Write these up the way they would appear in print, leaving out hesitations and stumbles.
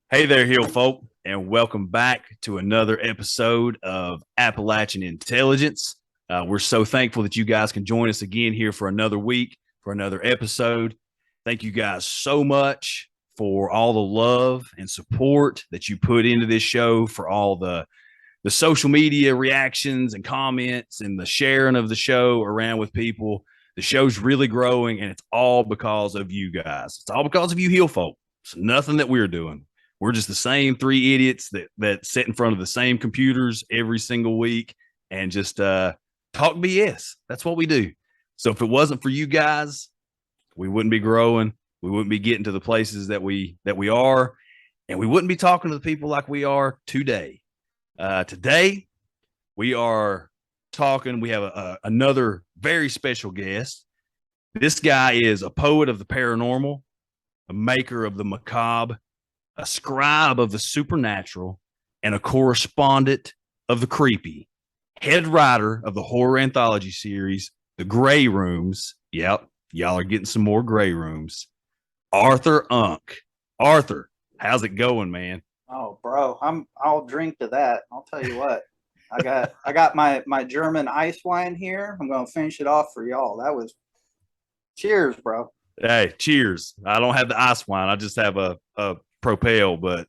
Hey there, Hill folk, and welcome back to another episode of Appalachian Intelligence. We're so thankful that you guys can join us again here for another week, for another episode. Thank you guys so much for all the love and support that you put into this show, for all the social media reactions and comments and the sharing of the show around with people. The show's really growing, and it's all because of you guys. It's all because of you Hill folk. It's nothing that we're doing. We're just the same three idiots that sit in front of the same computers every single week and just talk BS. That's what we do. So if it wasn't for you guys, we wouldn't be growing. We wouldn't be getting to the places that we are, and we wouldn't be talking to the people like we are today. Today we are talking. We have another very special guest. This guy is a poet of the paranormal, a maker of the macabre, a scribe of the supernatural, and a correspondent of the creepy, head writer of the horror anthology series, The Grey Rooms. Yep, y'all are getting some more Grey Rooms. Arthur Unk. Arthur, how's it going, man? Oh, bro, I'll drink to that. I'll tell you what. I got my German ice wine here. I'm gonna finish it off for y'all. That was cheers, bro. Hey, cheers. I don't have the ice wine. I just have a propel, but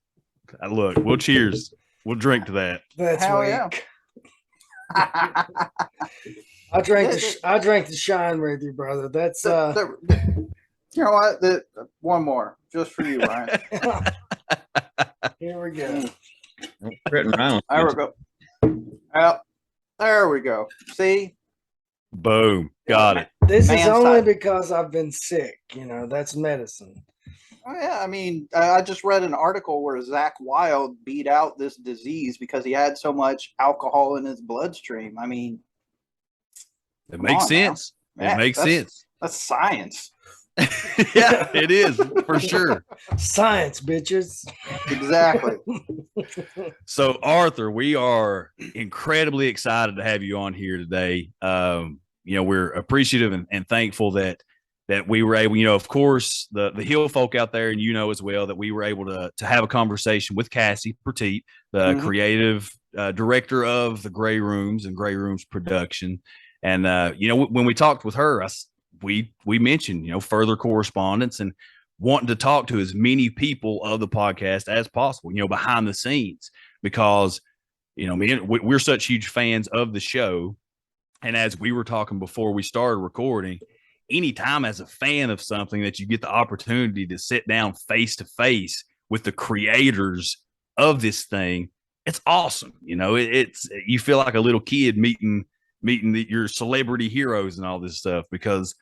look, we'll cheers. We'll drink to that. That's Hell weak. yeah. I drank the shine with you, brother. That's You know what? One more just for you, Ryan. Here we go. Written around. There we go. Well, there we go. See? Boom. Got it. This is only side. because I've been sick. That's medicine. Oh, yeah, I mean, I just read an article where Zach Wild beat out this disease because he had so much alcohol in his bloodstream. I mean, It makes sense. Man, it makes sense. That's science. Yeah, it is for sure. Science, bitches. Exactly. So, Arthur, we are incredibly excited to have you on here today. We're appreciative and thankful that we were able, of course, the Hill folk out there, and as well, that we were able to have a conversation with Cassie Petit, the creative director of the Grey Rooms and Grey Rooms production. And when we talked with her, we mentioned further correspondence and wanting to talk to as many people of the podcast as possible, behind the scenes, because we're such huge fans of the show. And as we were talking before we started recording, anytime as a fan of something that you get the opportunity to sit down face to face with the creators of this thing, it's awesome. It's you feel like a little kid meeting your celebrity heroes and all this stuff, because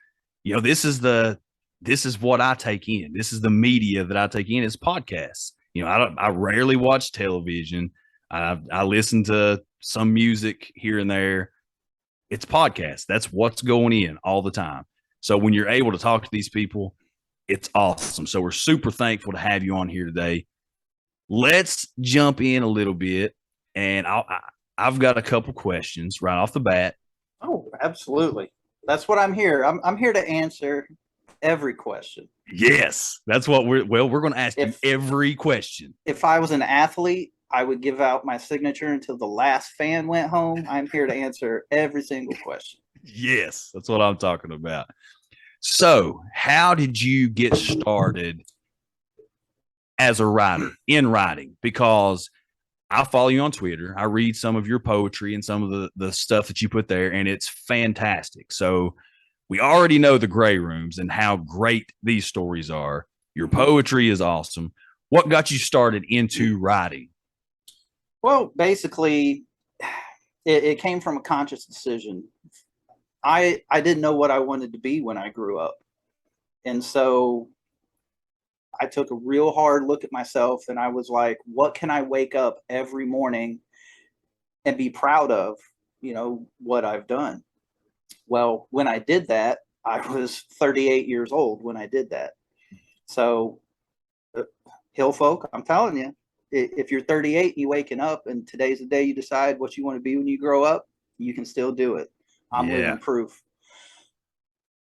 this is what I take in. This is the media that I take in, is podcasts. I rarely watch television. I listen to some music here and there. It's podcasts. That's what's going in all the time. So when you're able to talk to these people, it's awesome. So we're super thankful to have you on here today. Let's jump in a little bit, and I've got a couple questions right off the bat. Oh, absolutely. That's what I'm here. I'm here to answer every question. Yes, that's what we're going to ask you every question. If I was an athlete, I would give out my signature until the last fan went home. I'm here to answer every single question. Yes, that's what I'm talking about. So, how did you get started as a writer, in writing? Because I follow you on Twitter. I read some of your poetry and some of the stuff that you put there, and it's fantastic. So we already know the Grey Rooms and how great these stories are. Your poetry is awesome. What got you started into writing? Well, basically, it came from a conscious decision. I didn't know what I wanted to be when I grew up. And so I took a real hard look at myself, and I was like, what can I wake up every morning and be proud of, what I've done? Well, when I did that, I was 38 years old when I did that. So, Hill folk, I'm telling you, if you're 38 and you're waking up and today's the day you decide what you want to be when you grow up, you can still do it. I'm living proof.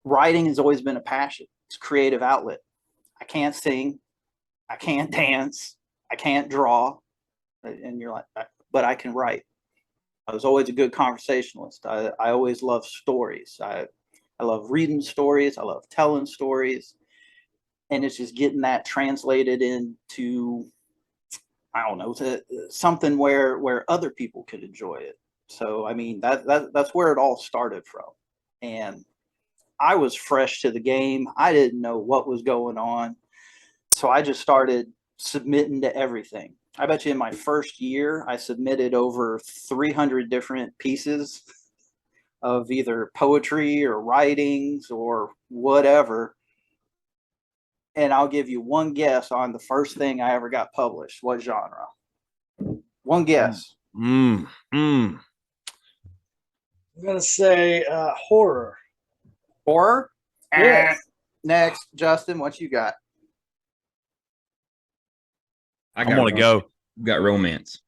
Writing has always been a passion. It's a creative outlet. I can't sing. I can't dance. I can't draw. And you're like, but I can write. I was always a good conversationalist. I always loved stories. I love reading stories. I love telling stories. And it's just getting that translated into, I don't know, something where other people could enjoy it. So, I mean, that's where it all started from. And I was fresh to the game. I didn't know what was going on. So I just started submitting to everything. I bet you in my first year, I submitted over 300 different pieces of either poetry or writings or whatever. And I'll give you one guess on the first thing I ever got published. What genre? One guess. I'm gonna say horror. Horror? Yes. Next, Justin, what you got? I'm going to go. Got romance.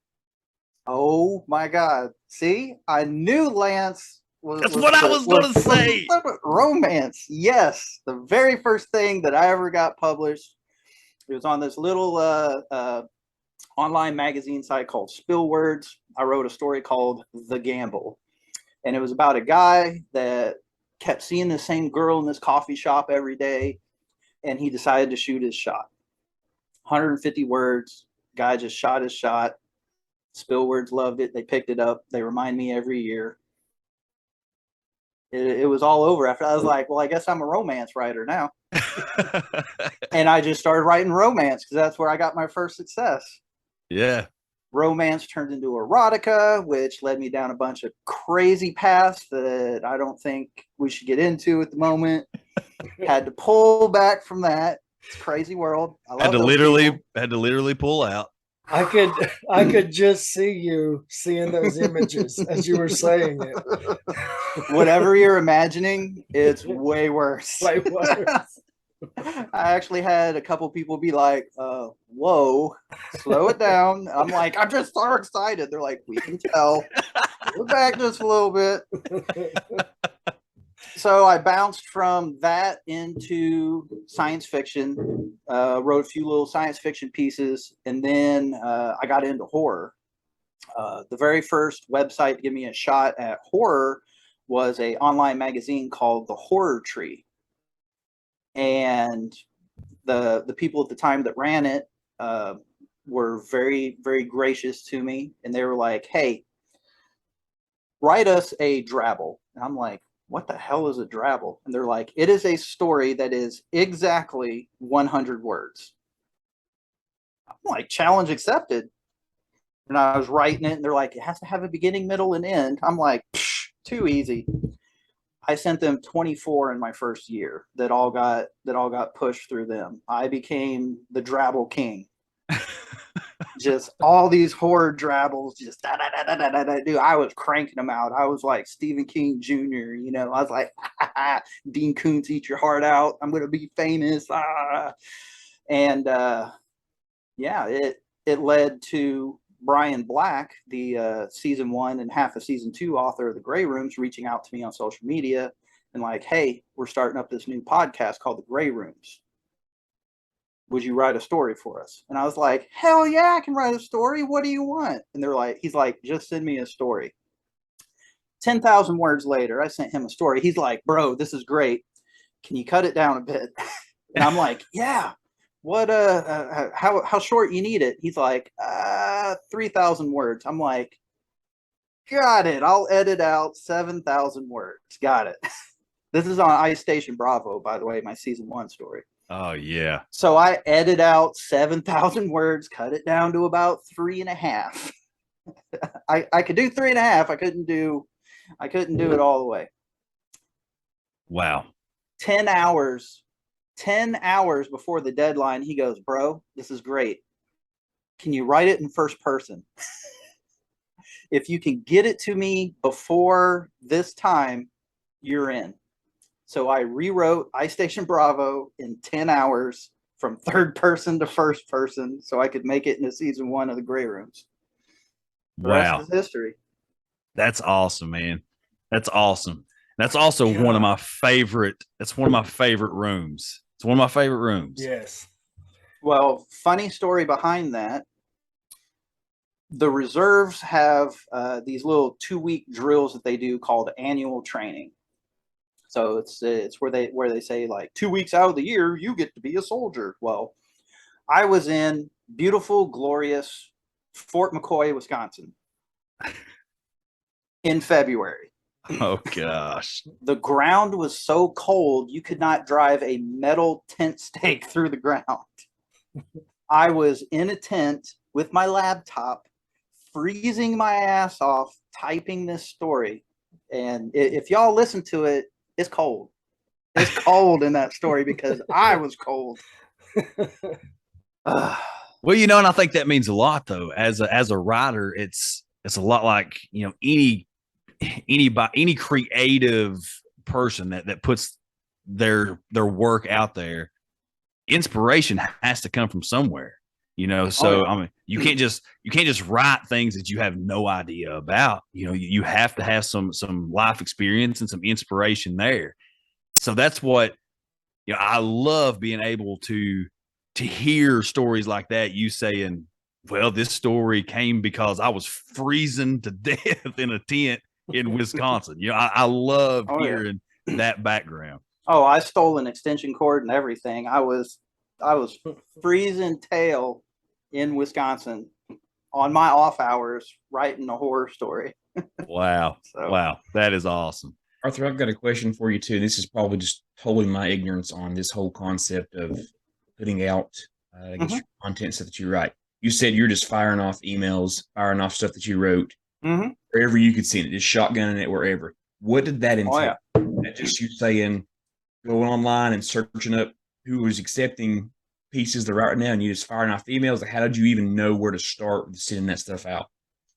Oh my God. See, I knew Lance was. That's what I was going to say. Romance. Yes. The very first thing that I ever got published, it was on this little online magazine site called Spill Words. I wrote a story called The Gamble. And it was about a guy that kept seeing the same girl in this coffee shop every day. And he decided to shoot his shot. 150 words. Guy just shot his shot. Spill Words loved it. They picked it up. They remind me every year. It was all over after. I was like, well, I guess I'm a romance writer now. And I just started writing romance because that's where I got my first success. Yeah. Romance turned into erotica, which led me down a bunch of crazy paths that I don't think we should get into at the moment. Had to pull back from that. It's a crazy world. I love had to literally pull out. I could just see you seeing those images as you were saying it. Whatever you're imagining, it's way worse. Way worse. I actually had a couple people be like, whoa, slow it down. I'm like, I'm just so excited. They're like, we can tell. We're back just a little bit. So I bounced from that into science fiction, wrote a few little science fiction pieces, and then I got into horror. The very first website to give me a shot at horror was an online magazine called The Horror Tree. And the people at the time that ran it were very, very gracious to me. And they were like, hey, write us a drabble. And I'm like, what the hell is a drabble? And they're like, it is a story that is exactly 100 words. I'm like, challenge accepted. And I was writing it, and they're like, it has to have a beginning, middle, and end. I'm like, too easy. I sent them 24 in my first year that all got pushed through them. I became the drabble king. Just all these horror drabbles, just dude. I was cranking them out. I was like Stephen King Jr. You know, I was like, Dean Koontz, eat your heart out. I'm gonna be famous. And yeah, it led to Brian Black, the season 1 and half of season 2 author of the Grey Rooms, reaching out to me on social media and like, hey, we're starting up this new podcast called the Grey Rooms. Would you write a story for us? And I was like, hell yeah, I can write a story. What do you want? And he's like, just send me a story. 10,000 words later, I sent him a story. He's like, bro, this is great. Can you cut it down a bit? And I'm like, yeah. What how short you need it? He's like 3,000 words. I'm like, got it. I'll edit out 7,000 words. Got it. This is on Ice Station Bravo, by the way, my season 1 story. Oh yeah. So I edit out 7,000 words, cut it down to about 3.5. I could do 3.5. I couldn't do it all the way. Wow. 10 hours before the deadline, he goes, bro, this is great. Can you write it in first person? If you can get it to me before this time, you're in. So I rewrote Ice Station Bravo in 10 hours from third person to first person so I could make it into season 1 of the Grey Rooms. The rest is history. That's awesome, man. That's awesome. That's also one of my favorite. That's one of my favorite rooms. It's one of my favorite rooms. Yes. Well, funny story behind that. The reserves have these little 2-week drills that they do called annual training. So it's where they say like 2 weeks out of the year you get to be a soldier. Well, I was in beautiful, glorious Fort McCoy, Wisconsin in February. Oh gosh. The ground was so cold you could not drive a metal tent stake through the ground. I was in a tent with my laptop, freezing my ass off, typing this story. And if y'all listen to it, it's cold. It's cold in that story because I was cold. Well, you know, and I think that means a lot though. As a writer, it's a lot like, you know, any creative person that puts their work out there. Inspiration has to come from somewhere, you know. So I mean, you can't just write things that you have no idea about. You know, you have to have some life experience and some inspiration there. So that's what, you know, I love being able to hear stories like that. You saying, well, this story came because I was freezing to death in a tent in Wisconsin. You know, I love hearing that background. Oh, I stole an extension cord and everything. I was freezing tail in Wisconsin on my off hours writing a horror story. Wow. So. Wow. That is awesome. Arthur, I've got a question for you too. This is probably just totally my ignorance on this whole concept of putting out your content stuff that you write. You said you're just firing off emails, firing off stuff that you wrote wherever you could see it, just shotgunning it wherever. What did that entail? That just you saying going online and searching up who was accepting pieces to write now, and you just firing off emails? Like, how did you even know where to start with sending that stuff out?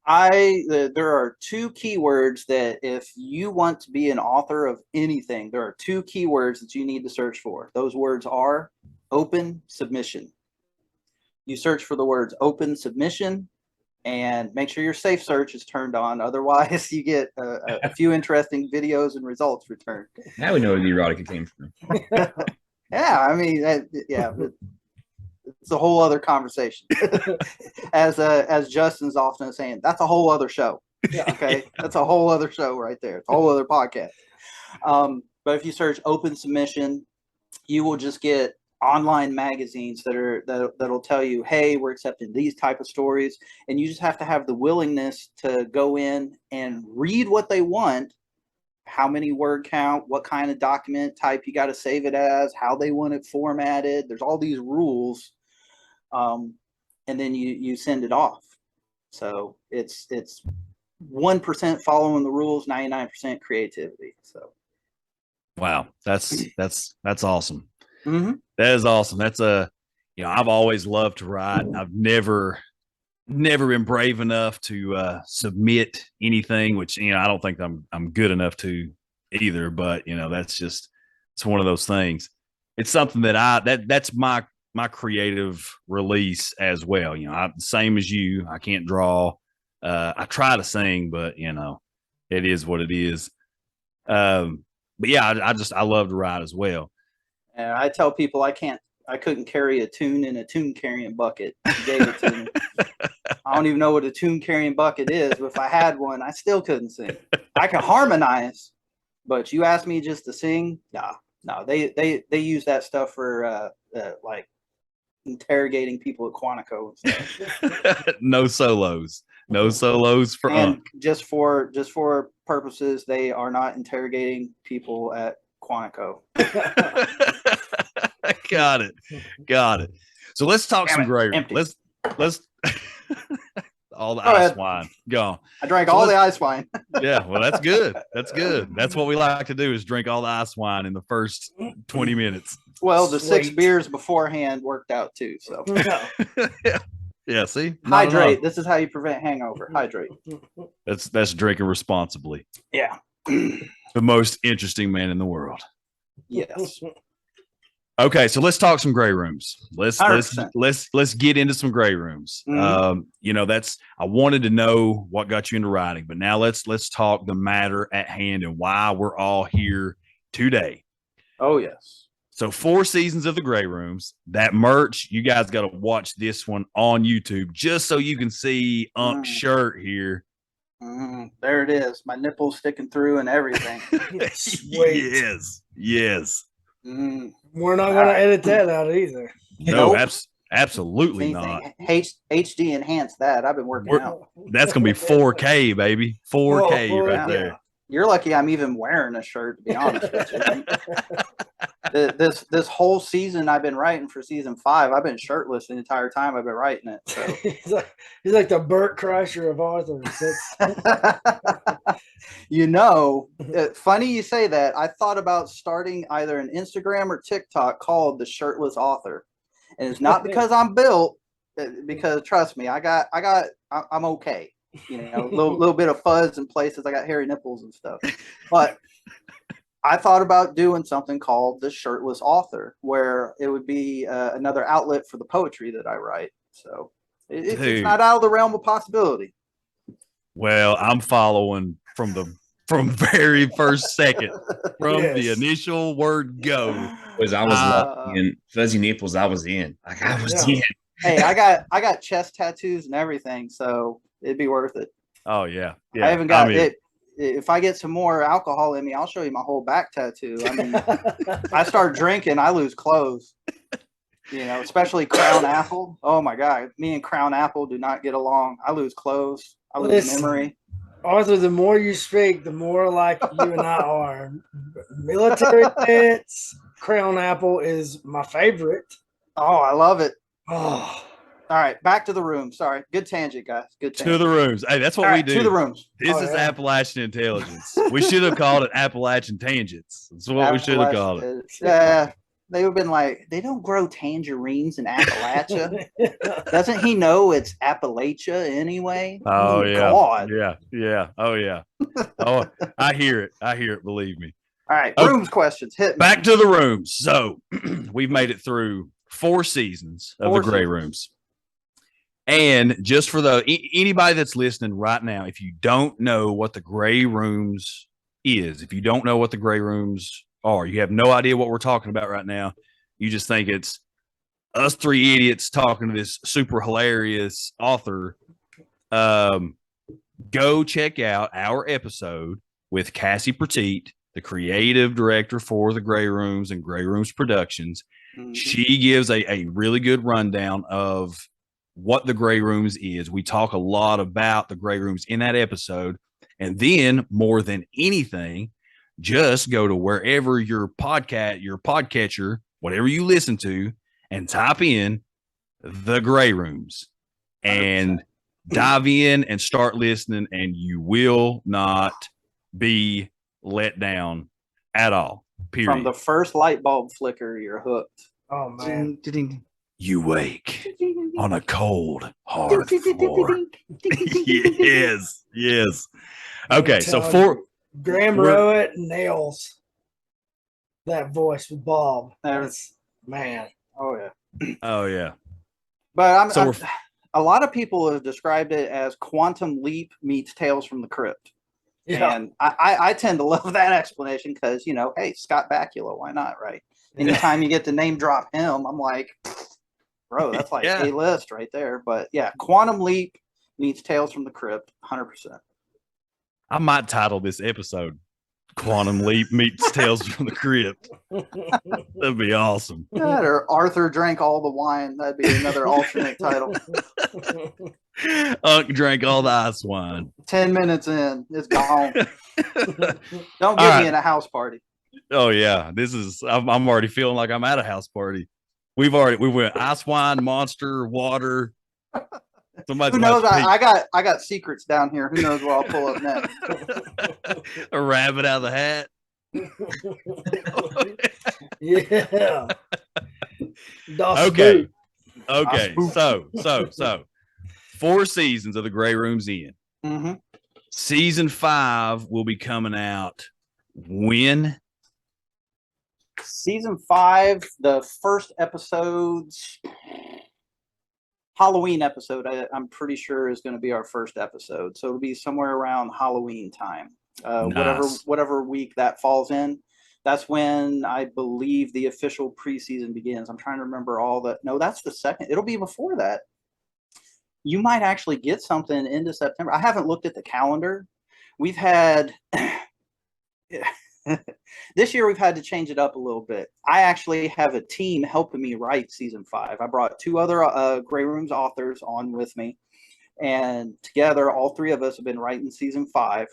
There are 2 keywords that if you want to be an author of anything, there are 2 keywords that you need to search for. Those words are open submission. You search for the words open submission and make sure your safe search is turned on. Otherwise, you get a few interesting videos and results returned. Now we know where the erotica came from. Yeah, I mean, yeah, it's a whole other conversation. As Justin's often saying, that's a whole other show. Yeah. Okay, that's a whole other show right there. It's a whole other podcast. But if you search open submission, you will just get online magazines that'll tell you, hey, we're accepting these type of stories, and you just have to have the willingness to go in and read what they want, how many word count, what kind of document type you got to save it as, how they want it formatted. There's all these rules, and then you send it off. So it's 1% following the rules, 99% creativity. So wow, that's awesome. That is awesome. That's you know, I've always loved to write. I've never been brave enough to submit anything, which, you know, I don't think I'm good enough to either, but you know, it's one of those things. It's something that that's my creative release as well. You know, same as you, I can't draw. I try to sing, but you know, it is what it is. But yeah, I love to write as well. And I tell people I couldn't carry a tune in a tune carrying bucket. You gave it to me. I don't even know what a tune carrying bucket is, but if I had one, I still couldn't sing. I can harmonize, but you asked me just to sing, no. They use that stuff for like interrogating people at Quantico and stuff. No solos for and just for purposes, they are not interrogating people at Quantico. Got it. So let's talk some gray. Let's all the ice wine gone. I drank all the ice wine. Yeah, well, that's good. That's what we like to do, is drink all the ice wine in the first 20 minutes. Well, the 6 beers beforehand worked out too. So yeah. See, hydrate. This is how you prevent hangover. Hydrate. That's drinking responsibly. Yeah. The most interesting man in the world. Yes. Okay, so let's talk some gray rooms. Let's get into some gray rooms. You know, I wanted to know what got you into writing, but now let's talk the matter at hand and why we're all here today. Oh yes. So 4 seasons of the Grey Rooms. That merch, you guys got to watch this one on YouTube just so you can see Unk's shirt here. There it is. My nipples sticking through and everything. Sweet. Yes. We're not going to edit that out either. No, Nope. absolutely not. HD enhance that. I've been working out. That's going to be 4K, baby. 4K Oh, right yeah. there. You're lucky I'm even wearing a shirt, to be honest with you. This whole season I've been writing for season 5, I've been shirtless the entire time I've been writing it. So he's like the Burt Kreischer of authors. Funny you say that. I thought about starting either an Instagram or TikTok called The Shirtless Author. And it's not because I'm built, because trust me, I'm okay. You know, a little bit of fuzz in places. I got hairy nipples and stuff. But I thought about doing something called The Shirtless Author, where it would be another outlet for the poetry that I write. So it's not out of the realm of possibility. Well, I'm following from very first second, from the Yes. initial word go. Was I was in fuzzy nipples. I was in. Like I was in. Hey, I got chest tattoos and everything, so it'd be worth it. Oh yeah. I haven't got it. If I get some more alcohol in me, I'll show you my whole back tattoo. I mean, I start drinking, I lose clothes. You know, especially Crown Apple. Oh my God, me and Crown Apple do not get along. I lose clothes. I lose memory. Arthur, the more you speak, the more like you and I are. Military pets. Crown Apple is my favorite. Oh, I love it. Oh. All right, back to the room. Sorry. Good tangent, guys. Good tangent. To the rooms. Hey, that's what we do. To the rooms. This is Appalachian Intelligence. We should have called it Appalachian Tangents. That's what we should have called it. Yeah. They would have been like, they don't grow tangerines in Appalachia. Doesn't he know it's Appalachia anyway? Oh, yeah. God. Yeah. Oh, yeah. Oh, I hear it. Believe me. All right. Rooms questions. Hit me. Back to the rooms. So we've made it through 4 seasons of the Grey Rooms. And just for anybody that's listening right now, if you don't know what the Grey Rooms is, if you don't know what the Grey Rooms are, you have no idea what we're talking about right now, you just think it's us 3 idiots talking to this super hilarious author, go check out our episode with Cassie Petit, the creative director for the Grey Rooms and Grey Rooms Productions. Mm-hmm. She gives a really good rundown of what the Grey Rooms is. We talk a lot about the Grey Rooms in that episode. And then, more than anything, just go to wherever your podcatcher, whatever you listen to, and type in the Grey Rooms and 100%. Dive in and start listening, and you will not be let down at all. Period. From the first light bulb flicker, you're hooked. Oh man. You wake on a cold, hard floor. Yes. Okay, so Graham Rowett nails that voice with Bob. That's man. Oh yeah. But a lot of people have described it as Quantum Leap meets Tales from the Crypt. Yeah. And I tend to love that explanation because, you know, hey, Scott Bakula, why not, right? Anytime you get to name drop him, I'm like, bro, that's like A-list right there. But yeah, Quantum Leap meets Tales from the Crypt, 100%. I might title this episode Quantum Leap meets Tales from the Crypt. That'd be awesome. That or Arthur drank all the wine. That'd be another alternate title. Unc drank all the ice wine. 10 minutes in, it's gone. Don't get me in a house party. Oh yeah, I'm already feeling like I'm at a house party. We went ice wine, monster, water. Somebody's Who knows? I got secrets down here. Who knows where I'll pull up next? A rabbit out of the hat. Yeah. Okay. So 4 seasons of the Grey Rooms in. Mm-hmm. Season 5 will be coming out when? Season 5, the first episode's Halloween episode, I'm pretty sure is going to be our first episode. So it'll be somewhere around Halloween time. Nice. Whatever week that falls in. That's when I believe the official preseason begins. I'm trying to remember all that. No, that's the second. It'll be before that. You might actually get something into September. I haven't looked at the calendar. We've had this year we've had to change it up a little bit. I actually have a team helping me write season 5. I brought 2 other Grey Rooms authors on with me, and together all 3 of us have been writing season 5.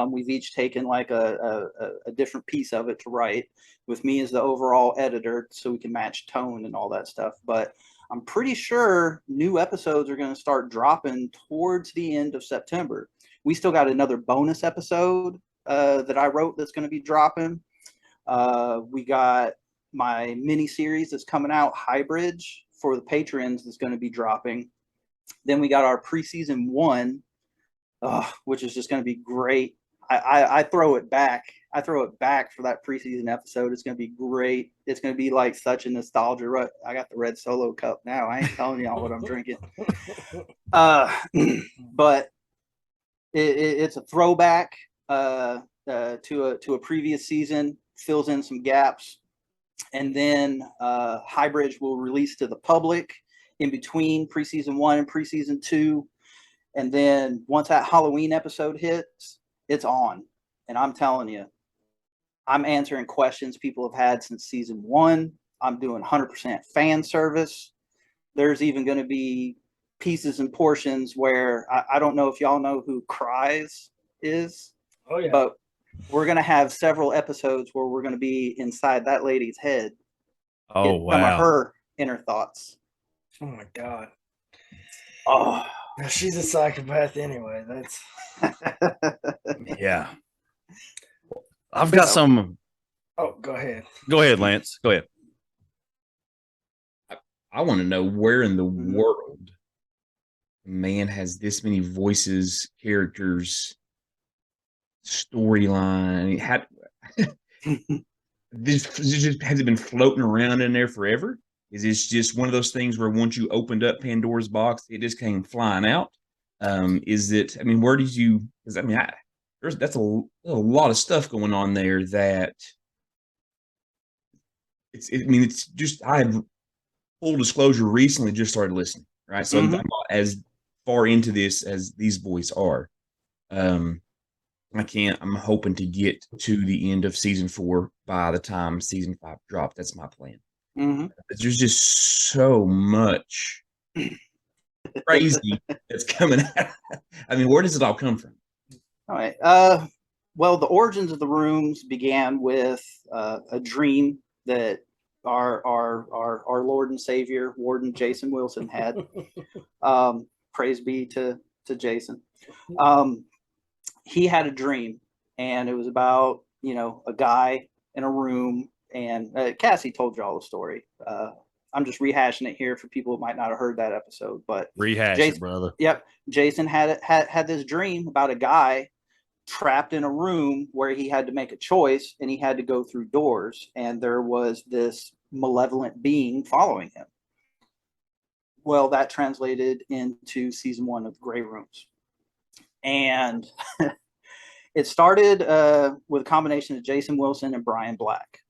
We've each taken like a different piece of it to write, with me as the overall editor, so we can match tone and all that stuff. But I'm pretty sure new episodes are going to start dropping towards the end of September. We still got another bonus episode that I wrote that's going to be dropping. We got my mini series that's coming out, Highbridge, for the patrons, that's going to be dropping. Then we got our preseason 1, which is just going to be great. I throw it back. I throw it back for that preseason episode. It's going to be great. It's going to be like such a nostalgia rut. I got the red Solo cup now. I ain't telling y'all what I'm drinking. But it's a throwback to a previous season, fills in some gaps, and then Highbridge will release to the public in between preseason 1 and preseason 2. And then once that Halloween episode hits, it's on. And I'm telling you, I'm answering questions people have had since season 1. I'm doing 100% fan service. There's even going to be pieces and portions where I don't know if y'all know who Cries is. Oh, yeah. But we're going to have several episodes where we're going to be inside that lady's head. Oh, Some of wow. her inner thoughts. Oh my God. Oh, Now, she's a psychopath anyway. That's Yeah. I've got some. Oh, go ahead. Go ahead, Lance. Go ahead. I want to know where in the world man has this many voices, characters, storyline. Has it been floating around in there forever? Is this just one of those things where once you opened up Pandora's box, it just came flying out? Is it? I mean, where did you? Because I mean, that's a lot of stuff going on there. That it's just I have full disclosure recently just started listening, right? So I'm not as far into this as these boys are. I'm hoping to get to the end of season 4 by the time season 5 drops. That's my plan. There's just so much crazy that's coming out. I mean, where does it all come from? All right. Well, the origins of the rooms began with a dream that our Lord and Savior, Warden Jason Wilson, had. Praise be to Jason. He had a dream, and it was about, a guy in a room, and Cassie told you all the story. I'm just rehashing it here for people who might not have heard that episode, but Rehash Jason, it, brother. Yep. Jason had this dream about a guy trapped in a room where he had to make a choice, and he had to go through doors, and there was this malevolent being following him. Well, that translated into season 1 of Grey Rooms. And it started with a combination of Jason Wilson and Brian Black.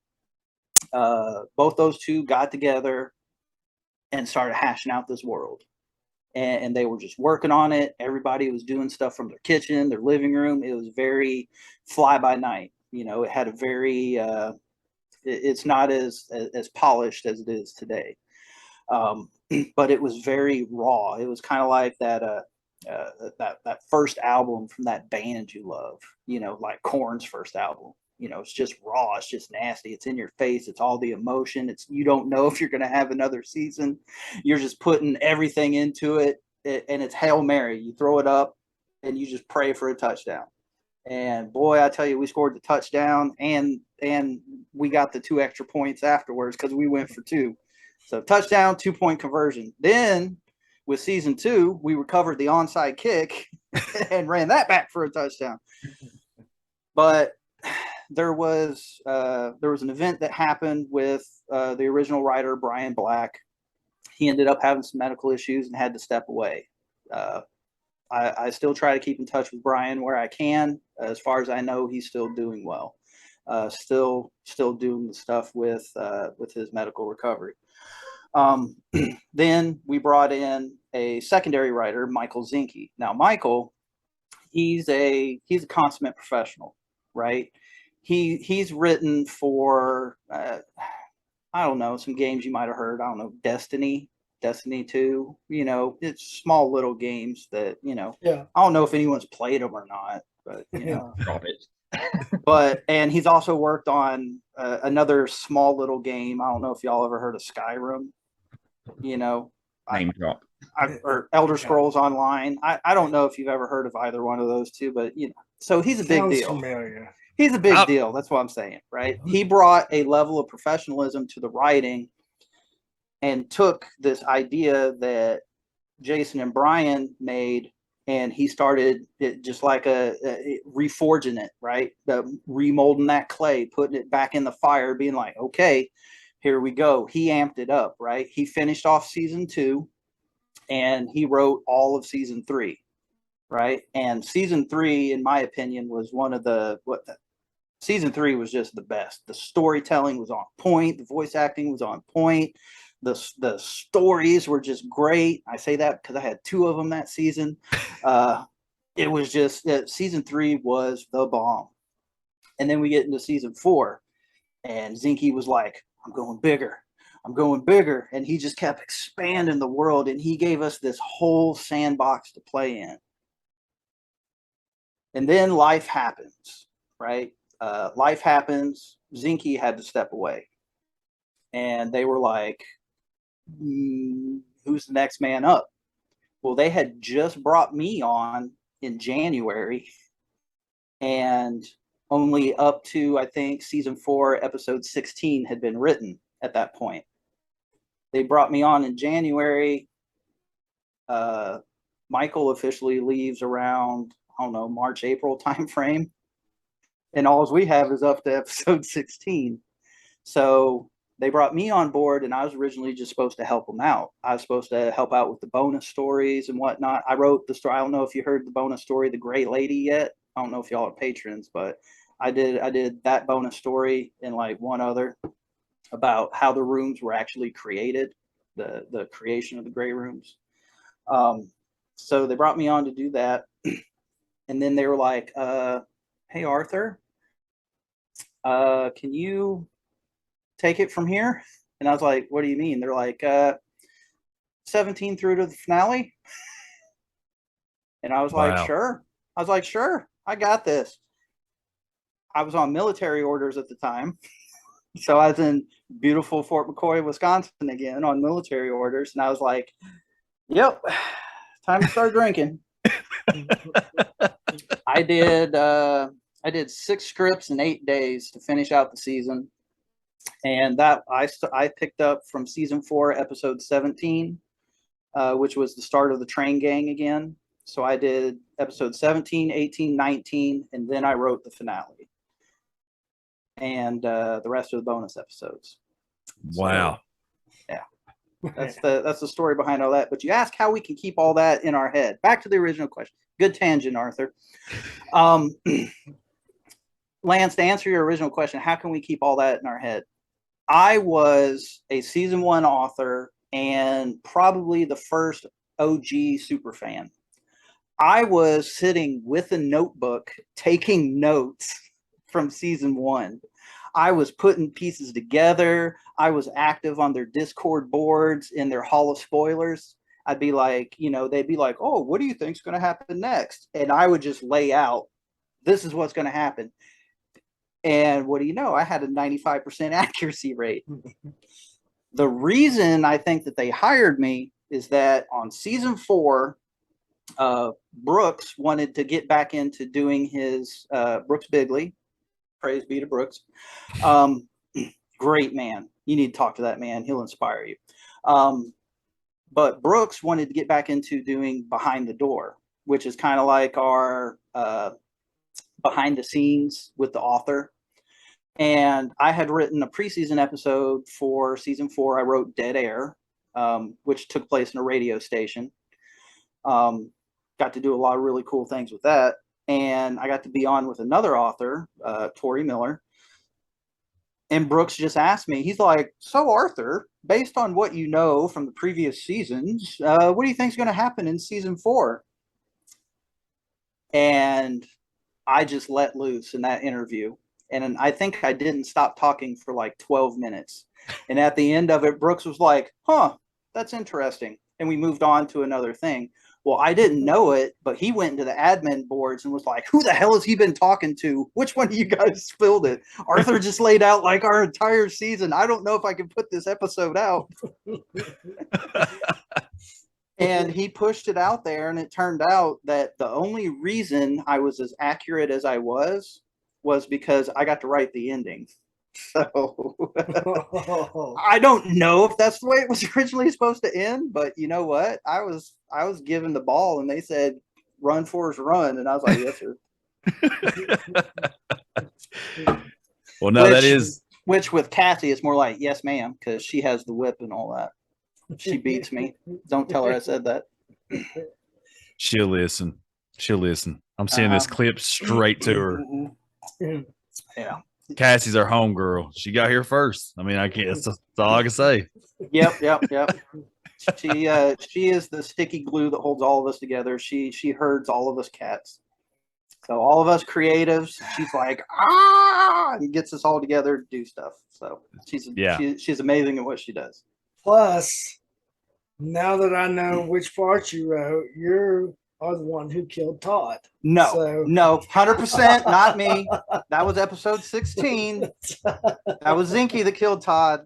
Both those two got together and started hashing out this world. And they were just working on it. Everybody was doing stuff from their kitchen, their living room. It was very fly by night. It had a very, it's not as polished as it is today. But it was very raw. It was kind of like that first album from that band you love, like Korn's first album. It's just raw. It's just nasty. It's in your face. It's all the emotion. You don't know if you're going to have another season. You're just putting everything into it, and it's Hail Mary. You throw it up, and you just pray for a touchdown. And boy, I tell you, we scored the touchdown, and we got the 2 extra points afterwards because we went for 2. So touchdown, 2-point conversion. Then with season 2, we recovered the onside kick and ran that back for a touchdown. But there was an event that happened with the original writer, Brian Black. He ended up having some medical issues and had to step away. I still try to keep in touch with Brian where I can. As far as I know, he's still doing well. still doing the stuff with his medical recovery. Then we brought in a secondary writer, Michael Zinke. Now, Michael, he's a consummate professional, right? He's written for I don't know, some games you might have heard. I don't know, Destiny 2. You know, it's small little games that, you know, Yeah. I don't know if anyone's played them or not, but you know. Drop it. But and he's also worked on another small little game. I don't know if y'all ever heard of Skyrim. You know, Name drop. or Elder Scrolls Online. I don't know if you've ever heard of either one of those two, but you know, so he's a big Sounds deal. familiar. He's a big deal. That's what I'm saying, right? He brought a level of professionalism to the writing and took this idea that Jason and Brian made, and he started it just like reforging it, right? Remolding that clay, putting it back in the fire, being like, okay, here we go. He amped it up, right? He finished off season 2 and he wrote all of season 3, right? And season 3, in my opinion, was one of season 3 was just the best. The storytelling was on point. The voice acting was on point. The stories were just great. I say that because I had 2 of them that season. It was just season 3 was the bomb. And then we get into season 4, and Zinke was like, "I'm going bigger. I'm going bigger," and he just kept expanding the world. And he gave us this whole sandbox to play in. And then life happens, right? Life happens. Zinke had to step away, and they were like, who's the next man up? Well, they had just brought me on in January, and only up to, I think, season 4, episode 16 had been written at that point. They brought me on in January. Michael officially leaves around, I don't know, March, April timeframe. And all we have is up to episode 16. So they brought me on board, and I was originally just supposed to help them out. I was supposed to help out with the bonus stories and whatnot. I wrote the story. I don't know if you heard the bonus story, The Gray Lady, yet. I don't know if y'all are patrons, but I did that bonus story and like one other about how the rooms were actually created, the creation of the gray rooms. So they brought me on to do that. And then they were like, hey, Arthur, can you take it from here? And I was like, what do you mean? They're like, 17 through to the finale. And I was like, sure. I was like, sure, I got this. I was on military orders at the time. So I was in beautiful Fort McCoy, Wisconsin again on military orders. And I was like, yep, time to start drinking. I did 6 scripts in 8 days to finish out the season. And that I picked up from season 4, episode 17, which was the start of the train gang again. So I did episode 17, 18, 19, and then I wrote the finale and the rest of the bonus episodes. Wow. So, yeah, that's the story behind all that. But you ask how we can keep all that in our head. Back to the original question. Good tangent, Arthur. Lance, to answer your original question, how can we keep all that in our head? I was a season 1 author and probably the first OG super fan. I was sitting with a notebook taking notes from season 1. I was putting pieces together. I was active on their Discord boards in their Hall of Spoilers. I'd be like, you know, they'd be like, oh, what do you think's going to happen next? And I would just lay out, this is what's going to happen. And what do you know? I had a 95% accuracy rate. The reason I think that they hired me is that on season 4, Brooks wanted to get back into doing his Brooks Bigley. Praise be to Brooks. Great man. You need to talk to that man. He'll inspire you. But Brooks wanted to get back into doing Behind the Door, which is kind of like our behind the scenes with the author. And I had written a preseason episode for season 4. I wrote Dead Air, which took place in a radio station. Got to do a lot of really cool things with that. And I got to be on with another author, Tori Miller. And Brooks just asked me, he's like, so Arthur, based on what you know from the previous seasons, what do you think is going to happen in season 4? And I just let loose in that interview. And I think I didn't stop talking for like 12 minutes. And at the end of it, Brooks was like, huh, that's interesting. And we moved on to another thing. Well, I didn't know it, but he went into the admin boards and was like, who the hell has he been talking to? Which one of you guys spilled it? Arthur just laid out like our entire season. I don't know if I can put this episode out. And he pushed it out there, and it turned out that the only reason I was as accurate as I was because I got to write the ending. So I don't know if that's the way it was originally supposed to end, but you know what? I was given the ball, and they said, "Run, Forrest, run," and I was like, "Yes, sir." Well, no, that is which with Cassie, it's more like, "Yes, ma'am," because she has the whip and all that. She beats me. Don't tell her I said that. She'll listen. She'll listen. I'm sending this clip straight to her. Yeah. Cassie's our homegirl. She got here first. I mean, I can't. That's all I can say. Yep. She is the sticky glue that holds all of us together. She herds all of us cats. So all of us creatives, she's like, and gets us all together to do stuff. So she's amazing at what she does. Plus, now that I know which part you wrote, you are the one who killed Todd. No, 100% not me. That was episode 16. That was Zinky that killed Todd.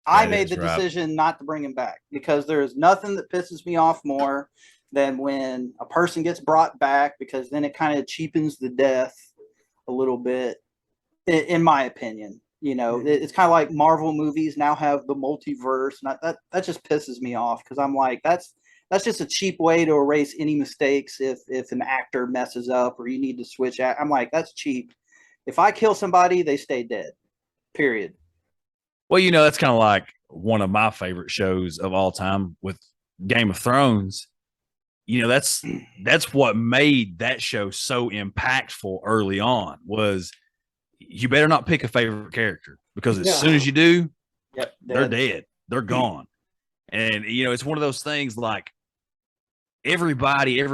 I made the decision not to bring him back because there is nothing that pisses me off more than when a person gets brought back, because then it kind of cheapens the death a little bit, in my opinion. You know, it's kind of like Marvel movies now have the multiverse. And that just pisses me off because I'm like, that's just a cheap way to erase any mistakes if an actor messes up or you need to switch out. I'm like, that's cheap. If I kill somebody, they stay dead. Period. Well, you know, that's kind of like one of my favorite shows of all time with Game of Thrones. You know, that's what made that show so impactful early on was you better not pick a favorite character because as soon as you do, they're dead. They're gone. And, you know, it's one of those things like every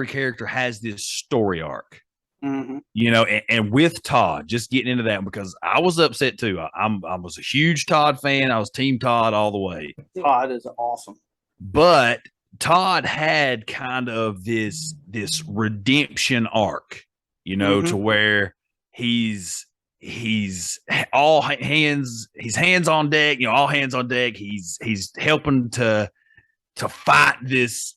character has this story arc, you know, and with Todd, just getting into that because I was upset too. I was a huge Todd fan. I was team Todd all the way. Todd is awesome. But Todd had kind of this redemption arc, you know, to where he's all hands, he's hands on deck, you know, all hands on deck. He's helping to fight this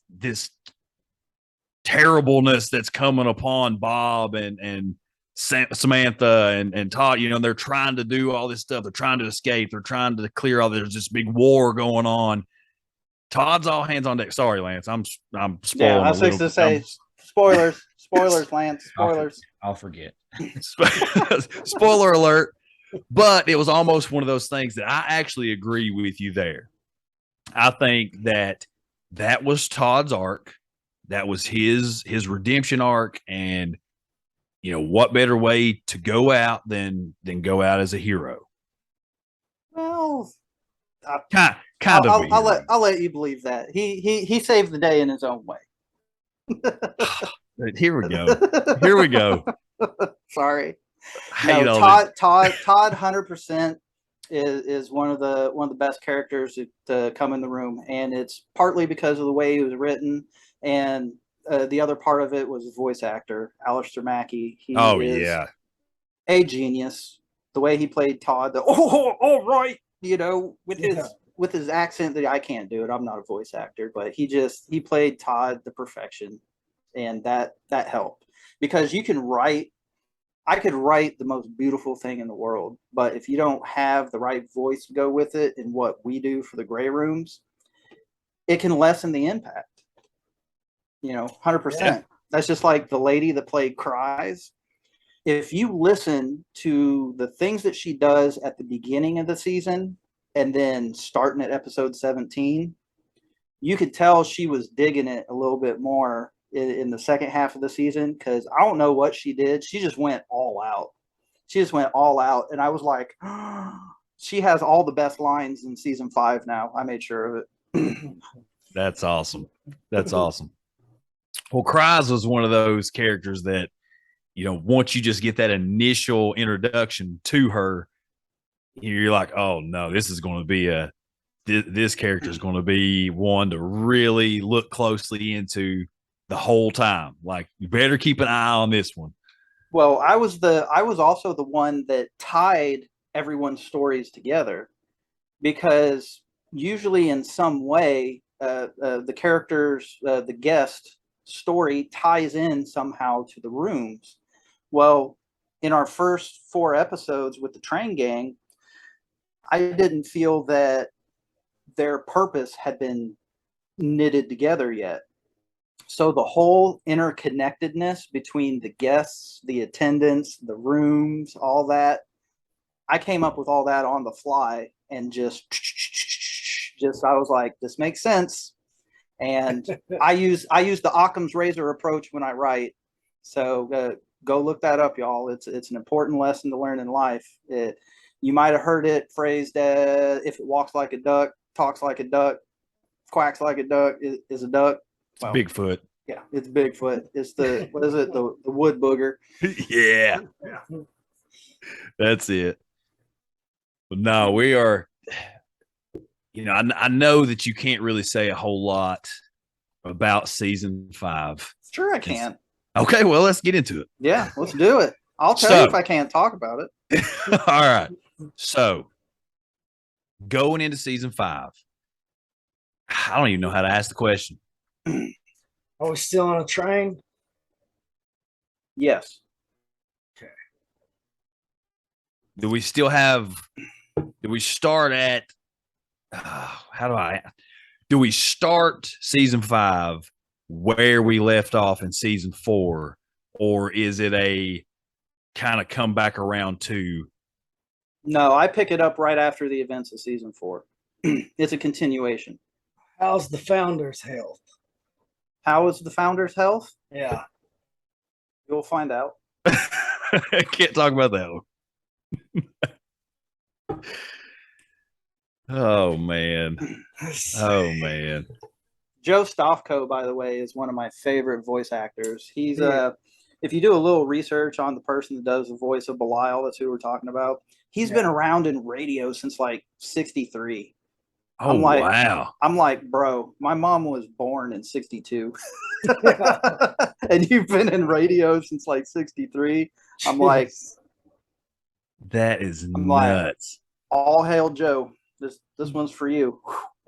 terribleness that's coming upon Bob and Samantha and Todd. You know, they're trying to do all this stuff. They're trying to escape. They're trying to clear all. There's this big war going on. Todd's all hands on deck. Sorry, Lance. I'm spoiling. Yeah, I was supposed to say spoilers. Spoilers, Lance. Spoilers. I'll forget. Spoiler alert. But it was almost one of those things that I actually agree with you there. I think that was Todd's arc. That was his redemption arc. And, you know, what better way to go out than go out as a hero? Well, I'll let you believe that. He saved the day in his own way. Here we go. Sorry. No, Todd 100% is one of the best characters to come in the room, and it's partly because of the way he was written, and the other part of it was the voice actor, Alistair Mackey. He is a genius. The way he played Todd, all right, you know, with his accent that I can't do it. I'm not a voice actor, but he played Todd to perfection, and that helped because you can write. I could write the most beautiful thing in the world, but if you don't have the right voice to go with it and what we do for the gray rooms, it can lessen the impact. You know, 100%. Yeah. That's just like the lady that played Cries. If you listen to the things that she does at the beginning of the season and then starting at episode 17, you could tell she was digging it a little bit more in the second half of the season, because I don't know what she did. She just went all out. And I was like, she has all the best lines in season 5 now. I made sure of it. That's awesome. That's awesome. Well, Cries was one of those characters that, once you just get that initial introduction to her, you're like, oh no, this is going to be this character is going to be one to really look closely into the whole time. Like, you better keep an eye on this one. Well, I was also the one that tied everyone's stories together, because usually in some way the characters, the guest story ties in somehow to the rooms. Well, in our first 4 episodes with the train gang, I didn't feel that their purpose had been knitted together yet. So the whole interconnectedness between the guests, the attendants, the rooms, all that, I came up with all that on the fly, and just I was like, this makes sense. And I use the Occam's razor approach when I write. So go look that up, y'all. It's an important lesson to learn in life. You might have heard it phrased as, if it walks like a duck, talks like a duck, quacks like a duck, is a duck. Well, Bigfoot. Yeah, it's Bigfoot. It's the what is it? The wood booger. Yeah. That's it. But no, we are. I know that you can't really say a whole lot about season 5. Sure, I can. Okay, well, let's get into it. Yeah, let's do it. I'll tell you if I can't talk about it. All right. So, going into season 5, I don't even know how to ask the question. Are we still on a train? Yes. Okay. Do we start at, do we start season 5 where we left off in season 4, or is it a kind of come back around to? No, I pick it up right after the events of season 4. It's a continuation. How's the Founder's health? How is the Founder's health? Yeah. You'll find out. I can't talk about that one. Oh, man. Oh, man. Joe Stofko, by the way, is one of my favorite voice actors. He's if you do a little research on the person that does the voice of Belial, that's who we're talking about. He's been around in radio since like 63. Oh, wow. I'm like, bro, my mom was born in 62. And you've been in radio since like 63. I'm like, that is nuts. Like, all hail Joe. This one's for you.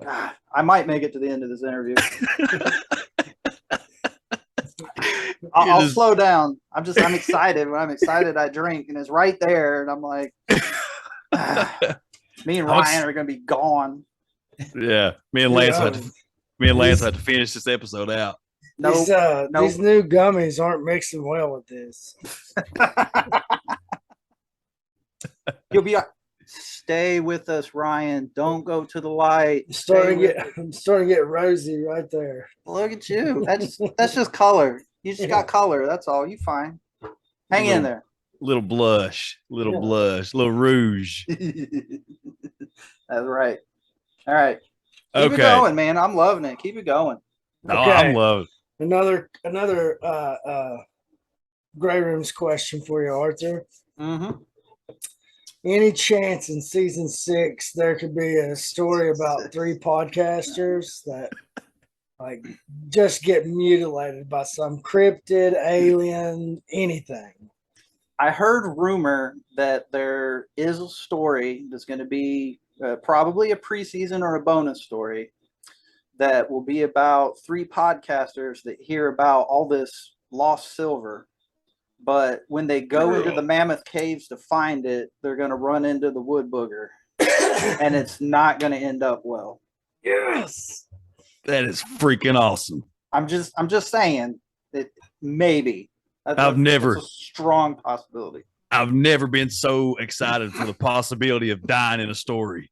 God, I might make it to the end of this interview. I'll slow down. I'm excited. When I'm excited, I drink, and it's right there, and I'm like, me and Ryan are gonna be gone. Yeah, me and Lance had to finish this episode out. These new gummies aren't mixing well with this. You'll be. Stay with us, Ryan. Don't go to the light. I'm starting to get rosy right there. Look at you. That's just color. You just got color. That's all. You fine. Hang in there. Little blush, little rouge. That's right. All right. Keep it Okay. going, man. I'm loving it. Keep it going. No, I'm loving it. Another Gray Rooms question for you, Arthur. Mm-hmm. Any chance in season 6 there could be a story about 3 podcasters that like just get mutilated by some cryptid, alien, anything? I heard rumor that there is a story that's going to be probably a preseason or a bonus story that will be about 3 podcasters that hear about all this lost silver. But when they go into the Mammoth Caves to find it, they're going to run into the wood booger, and it's not going to end up well. Yes, that is freaking awesome. I'm just saying that maybe. That's a strong possibility. I've never been so excited for the possibility of dying in a story.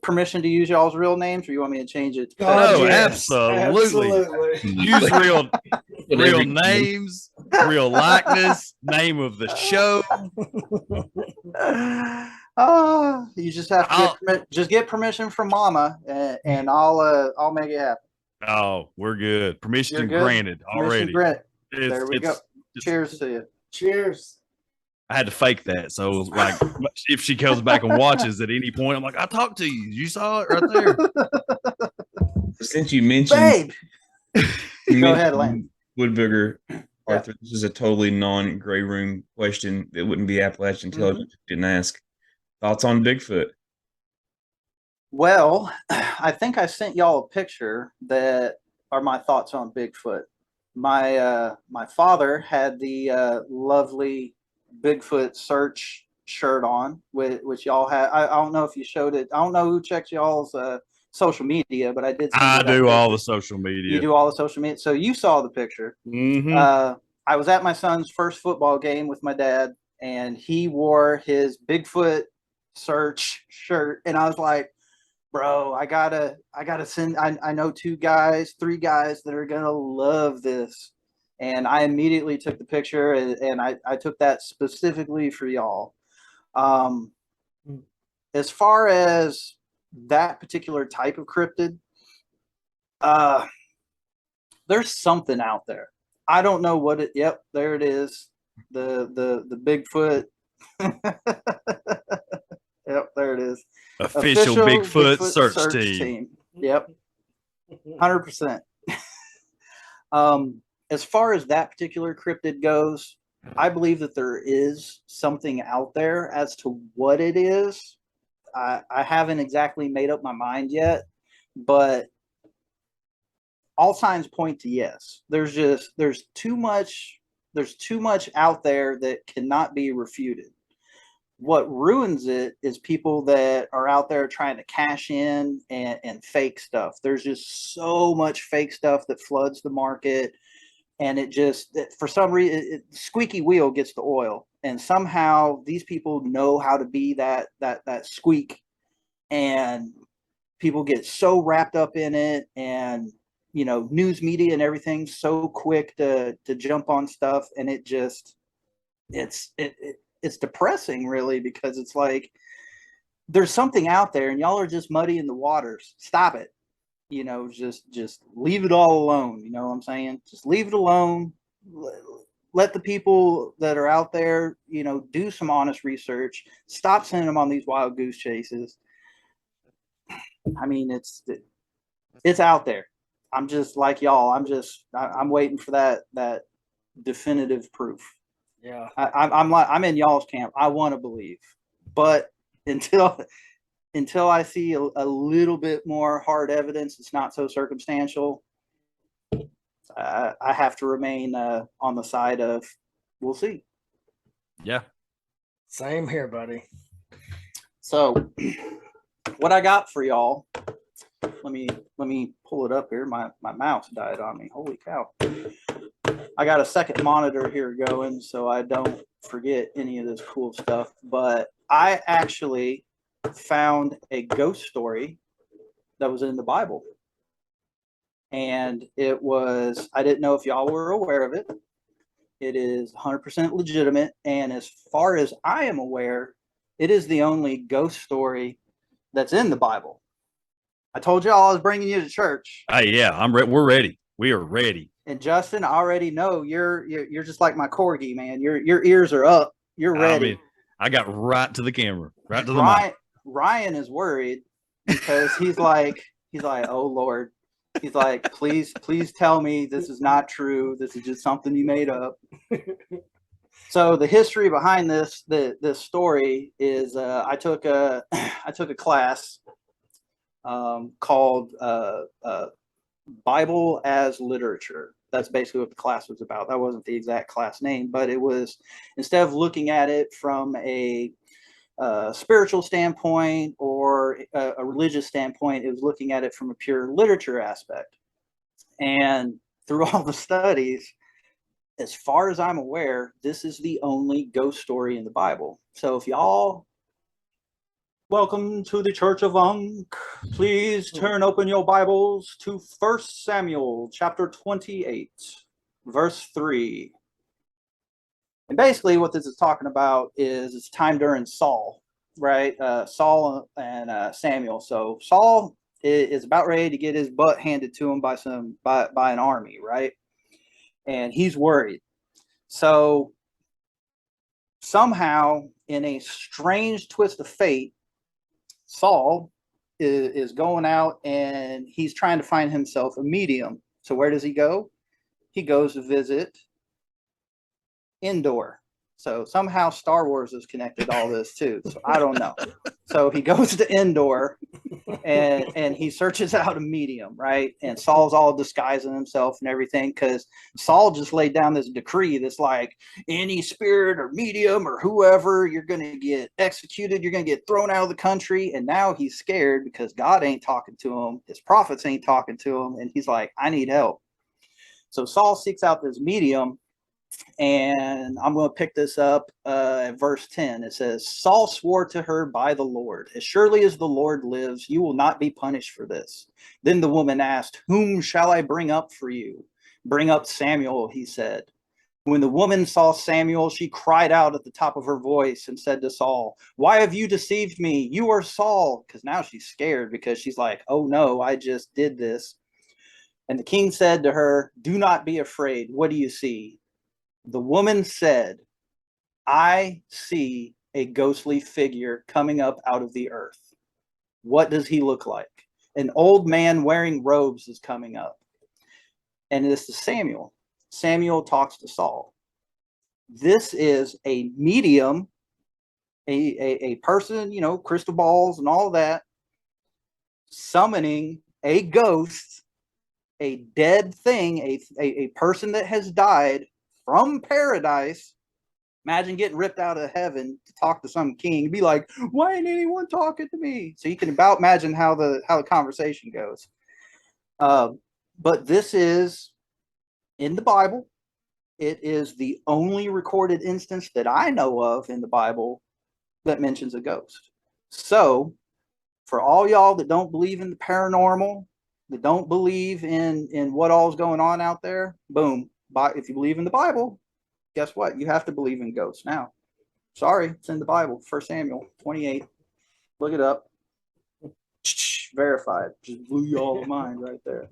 Permission to use y'all's real names, or you want me to change it? No, absolutely. Use real names, real likeness, name of the show. You just have to get permission from Mama, and I'll make it happen. Oh, we're good. Permission granted already. Granted. There we go. Cheers to you. Cheers. I had to fake that. So, like, if she comes back and watches at any point, I'm like, I talked to you. You saw it right there. Since you mentioned, babe, go ahead, Lane. Woodbooger, Arthur, this is a totally non-gray room question that wouldn't be Appalachian Intelligence if you didn't ask. Thoughts on Bigfoot? Well, I think I sent y'all a picture that are my thoughts on Bigfoot. My father had the lovely Bigfoot search shirt on, which y'all had. I don't know if you showed it. I don't know who checks y'all's social media, but I did. I do all the social media. You do all the social media. So you saw the picture. I was at my son's first football game with my dad, and he wore his Bigfoot search shirt, and I was like, bro, I gotta send. I know 3 guys that are gonna love this, and I immediately took the picture, and I took that specifically for y'all. As far as that particular type of cryptid, there's something out there. I don't know what it. Yep, there it is. The Bigfoot. Yep, there it is. Official Bigfoot search team. Yep, 100%. As far as that particular cryptid goes, I believe that there is something out there. As to what it is, I haven't exactly made up my mind yet, but all signs point to yes. There's too much out there that cannot be refuted. What ruins it is people that are out there trying to cash in and fake stuff. There's just so much fake stuff that floods the market, and it just, for some reason, squeaky wheel gets the oil, and somehow these people know how to be that squeak, and people get so wrapped up in it, and news media and everything's so quick to jump on stuff, and it just it's depressing, really, because it's like there's something out there and y'all are just muddying the waters. Stop it. Just leave it all alone. You know what I'm saying? Just leave it alone. Let the people that are out there, do some honest research. Stop sending them on these wild goose chases. I mean, it's out there. I'm just like y'all. I'm waiting for that definitive proof. Yeah, I'm in y'all's camp. I want to believe, but until I see a little bit more hard evidence, it's not so circumstantial. I have to remain on the side of we'll see. Yeah, same here, buddy. So, what I got for y'all? Let me pull it up here. My mouse died on me. Holy cow! I got a second monitor here going, so I don't forget any of this cool stuff. But I actually found a ghost story that was in the Bible. And I didn't know if y'all were aware of it. It is 100% legitimate. And as far as I am aware, it is the only ghost story that's in the Bible. I told y'all I was bringing you to church. Hey, yeah, we're ready. We are ready. And Justin, I already know you're just like my corgi, man. Your ears are up. You're ready. I mean, I got right to the camera, right to the mic. Ryan is worried because he's like, oh Lord. He's like, please tell me this is not true. This is just something you made up. So the history behind this story is I took a class called Bible as Literature. That's basically what the class was about. That wasn't the exact class name, but it was, instead of looking at it from a spiritual standpoint or a religious standpoint, it was looking at it from a pure literature aspect. And through all the studies, as far as I'm aware, this is the only ghost story in the Bible. So if y'all, welcome to the Church of Unk, please open your Bibles to 1 Samuel chapter 28, verse 3. And basically what this is talking about is it's time during Saul. right? Saul and Samuel. So Saul is about ready to get his butt handed to him by an army, right? And he's worried. So somehow, in a strange twist of fate, Saul is going out and he's trying to find himself a medium. So where does he go? He goes to visit Endor. So somehow Star Wars is connected to all this too. So I don't know. So he goes to Endor and he searches out a medium, right? And Saul's all disguising himself and everything because Saul just laid down this decree that's like any spirit or medium or whoever, you're going to get executed, you're going to get thrown out of the country. And now he's scared because God ain't talking to him, his prophets ain't talking to him, and he's like, I need help. So Saul seeks out this medium. And I'm going to pick this up at verse 10. It says, Saul swore to her by the Lord, as surely as the Lord lives, you will not be punished for this. Then the woman asked, whom shall I bring up for you? Bring up Samuel, he said. When the woman saw Samuel, she cried out at the top of her voice and said to Saul, why have you deceived me? You are Saul. Because now she's scared because she's like, oh no, I just did this. And the king said to her, do not be afraid. What do you see? The woman said, I see a ghostly figure coming up out of the earth. What does he look like? An old man wearing robes is coming up. And this is Samuel. Samuel talks to Saul. This is a medium, a person, you know, crystal balls and all that, summoning a ghost, a dead thing, a person that has died from paradise. Imagine getting ripped out of heaven to talk to some king and be like, why ain't anyone talking to me? So you can about imagine how the conversation goes. But this is in the Bible. It is the only recorded instance that I know of in the Bible that mentions a ghost. So for all y'all that don't believe in the paranormal, that don't believe in what all's going on out there, boom. If you believe in the Bible, guess what? You have to believe in ghosts now. Sorry, it's in the Bible. 1 Samuel 28. Look it up. Verified. Just blew y'all mind right there.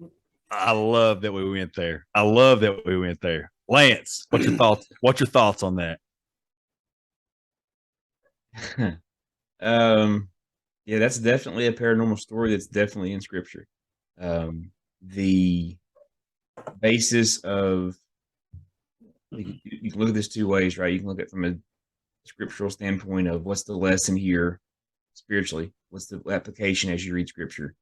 I love that we went there. I love that we went there. Lance, what's your thoughts? What's your thoughts on that? Yeah, that's definitely a paranormal story that's definitely in scripture. The basis of you can look at this two ways, right? You can look at it from a scriptural standpoint of what's the lesson here spiritually, what's the application as you read scripture.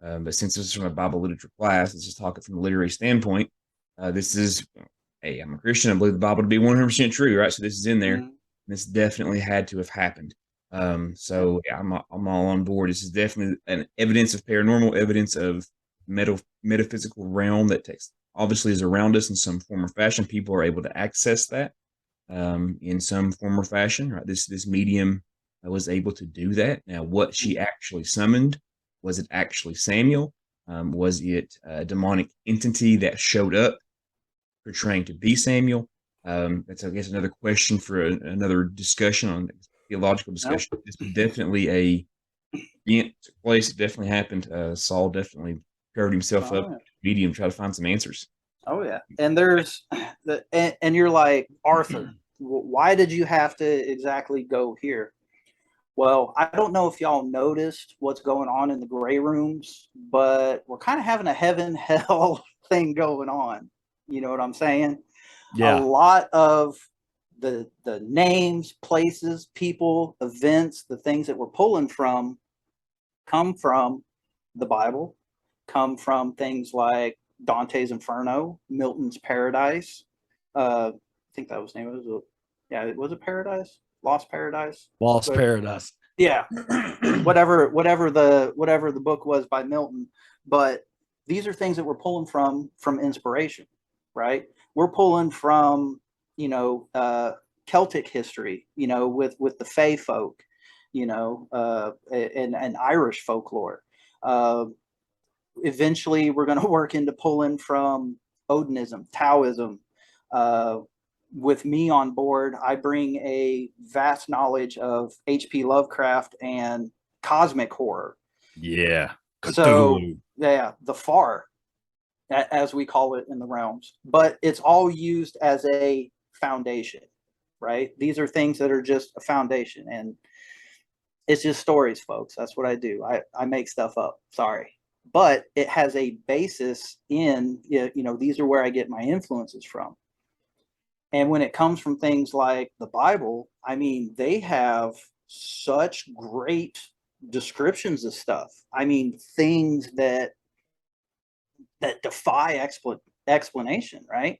But since this is from a Bible literature class, let's just talk it from a literary standpoint. This is, hey, I'm a Christian. I believe the Bible to be 100% true, right? So this is in there. Mm-hmm. This definitely had to have happened. So yeah, I'm all on board. This is definitely an evidence of paranormal, evidence of metaphysical realm that obviously is around us in some form or fashion. People are able to access that in some form or fashion. Right? This medium was able to do that. Now, what she actually summoned, was it actually Samuel? Was it a demonic entity that showed up portraying to be Samuel? That's, I guess, another question for another discussion on theological discussion. This was definitely a event took place. It definitely happened. Saul definitely covered himself up medium, try to find some answers. Oh yeah, and there's and you're like, Arthur, why did you have to exactly go here? Well, I don't know if y'all noticed what's going on in the gray rooms, but we're kind of having a heaven hell thing going on. You know what I'm saying? Yeah. A lot of the names, places, people, events, the things that we're pulling from come from the Bible, come from things like Dante's Inferno, Milton's Paradise. I think that was the name of it. Yeah, was it Paradise? Lost Paradise? Lost Paradise. Yeah. whatever the book was by Milton. But these are things that we're pulling from inspiration, right? We're pulling from, Celtic history, with the Fae folk, and Irish folklore. Eventually we're going to work into pulling from Odinism, Taoism, with me on board, I bring a vast knowledge of H.P. Lovecraft and cosmic horror. Yeah. So, Cthulhu. yeah, the far, as we call it in the realms, but it's all used as a foundation, right? These are things that are just a foundation, and it's just stories, folks. That's what I do. I make stuff up. Sorry. But it has a basis in, these are where I get my influences from. And when it comes from things like the Bible, I mean, they have such great descriptions of stuff. I mean, things that defy explanation, right?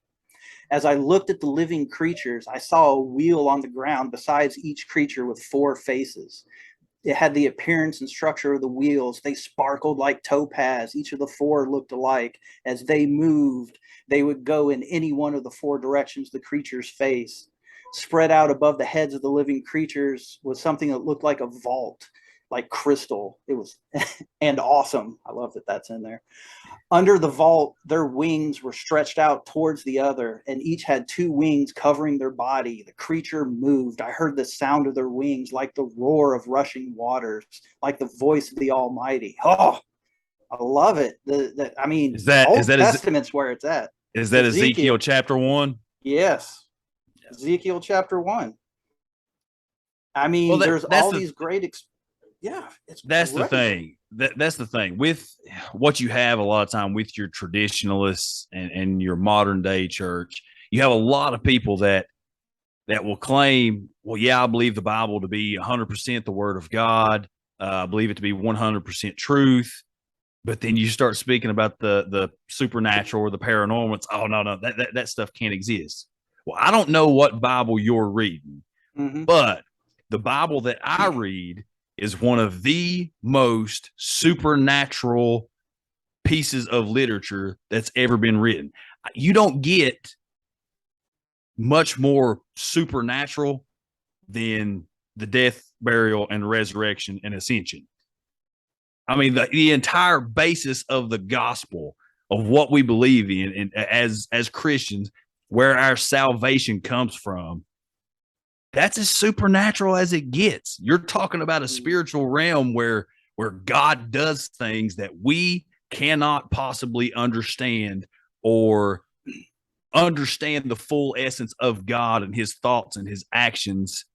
As I looked at the living creatures, I saw a wheel on the ground besides each creature with 4 faces. It had the appearance and structure of the wheels. They sparkled like topaz. Each of the 4 looked alike. As they moved, they would go in any one of the 4 directions the creatures face. Spread out above the heads of the living creatures was something that looked like a vault, like crystal. It was and awesome. I love that that's in there. Under the vault, their wings were stretched out towards the other, and each had 2 wings covering their body. The creature moved. I heard the sound of their wings like the roar of rushing waters, like the voice of the Almighty. Oh, I love it. I mean, Old Testament's where it's at. Is that Ezekiel chapter 1? Yes. Ezekiel chapter 1. I mean, there's all these great that's great. The thing. That's the thing with what you have a lot of time with your traditionalists and your modern day church. You have a lot of people that will claim, well, yeah, I believe the Bible to be 100% the Word of God. I believe it to be 100% truth. But then you start speaking about the supernatural or the paranormal. It's, oh, no, that stuff can't exist. Well, I don't know what Bible you're reading, but the Bible that I read is one of the most supernatural pieces of literature that's ever been written. You don't get much more supernatural than the death, burial, and resurrection and ascension. I mean, the entire basis of the gospel of what we believe in and as Christians, where our salvation comes from, that's as supernatural as it gets. You're talking about a spiritual realm where God does things that we cannot possibly understand or understand the full essence of God and his thoughts and his actions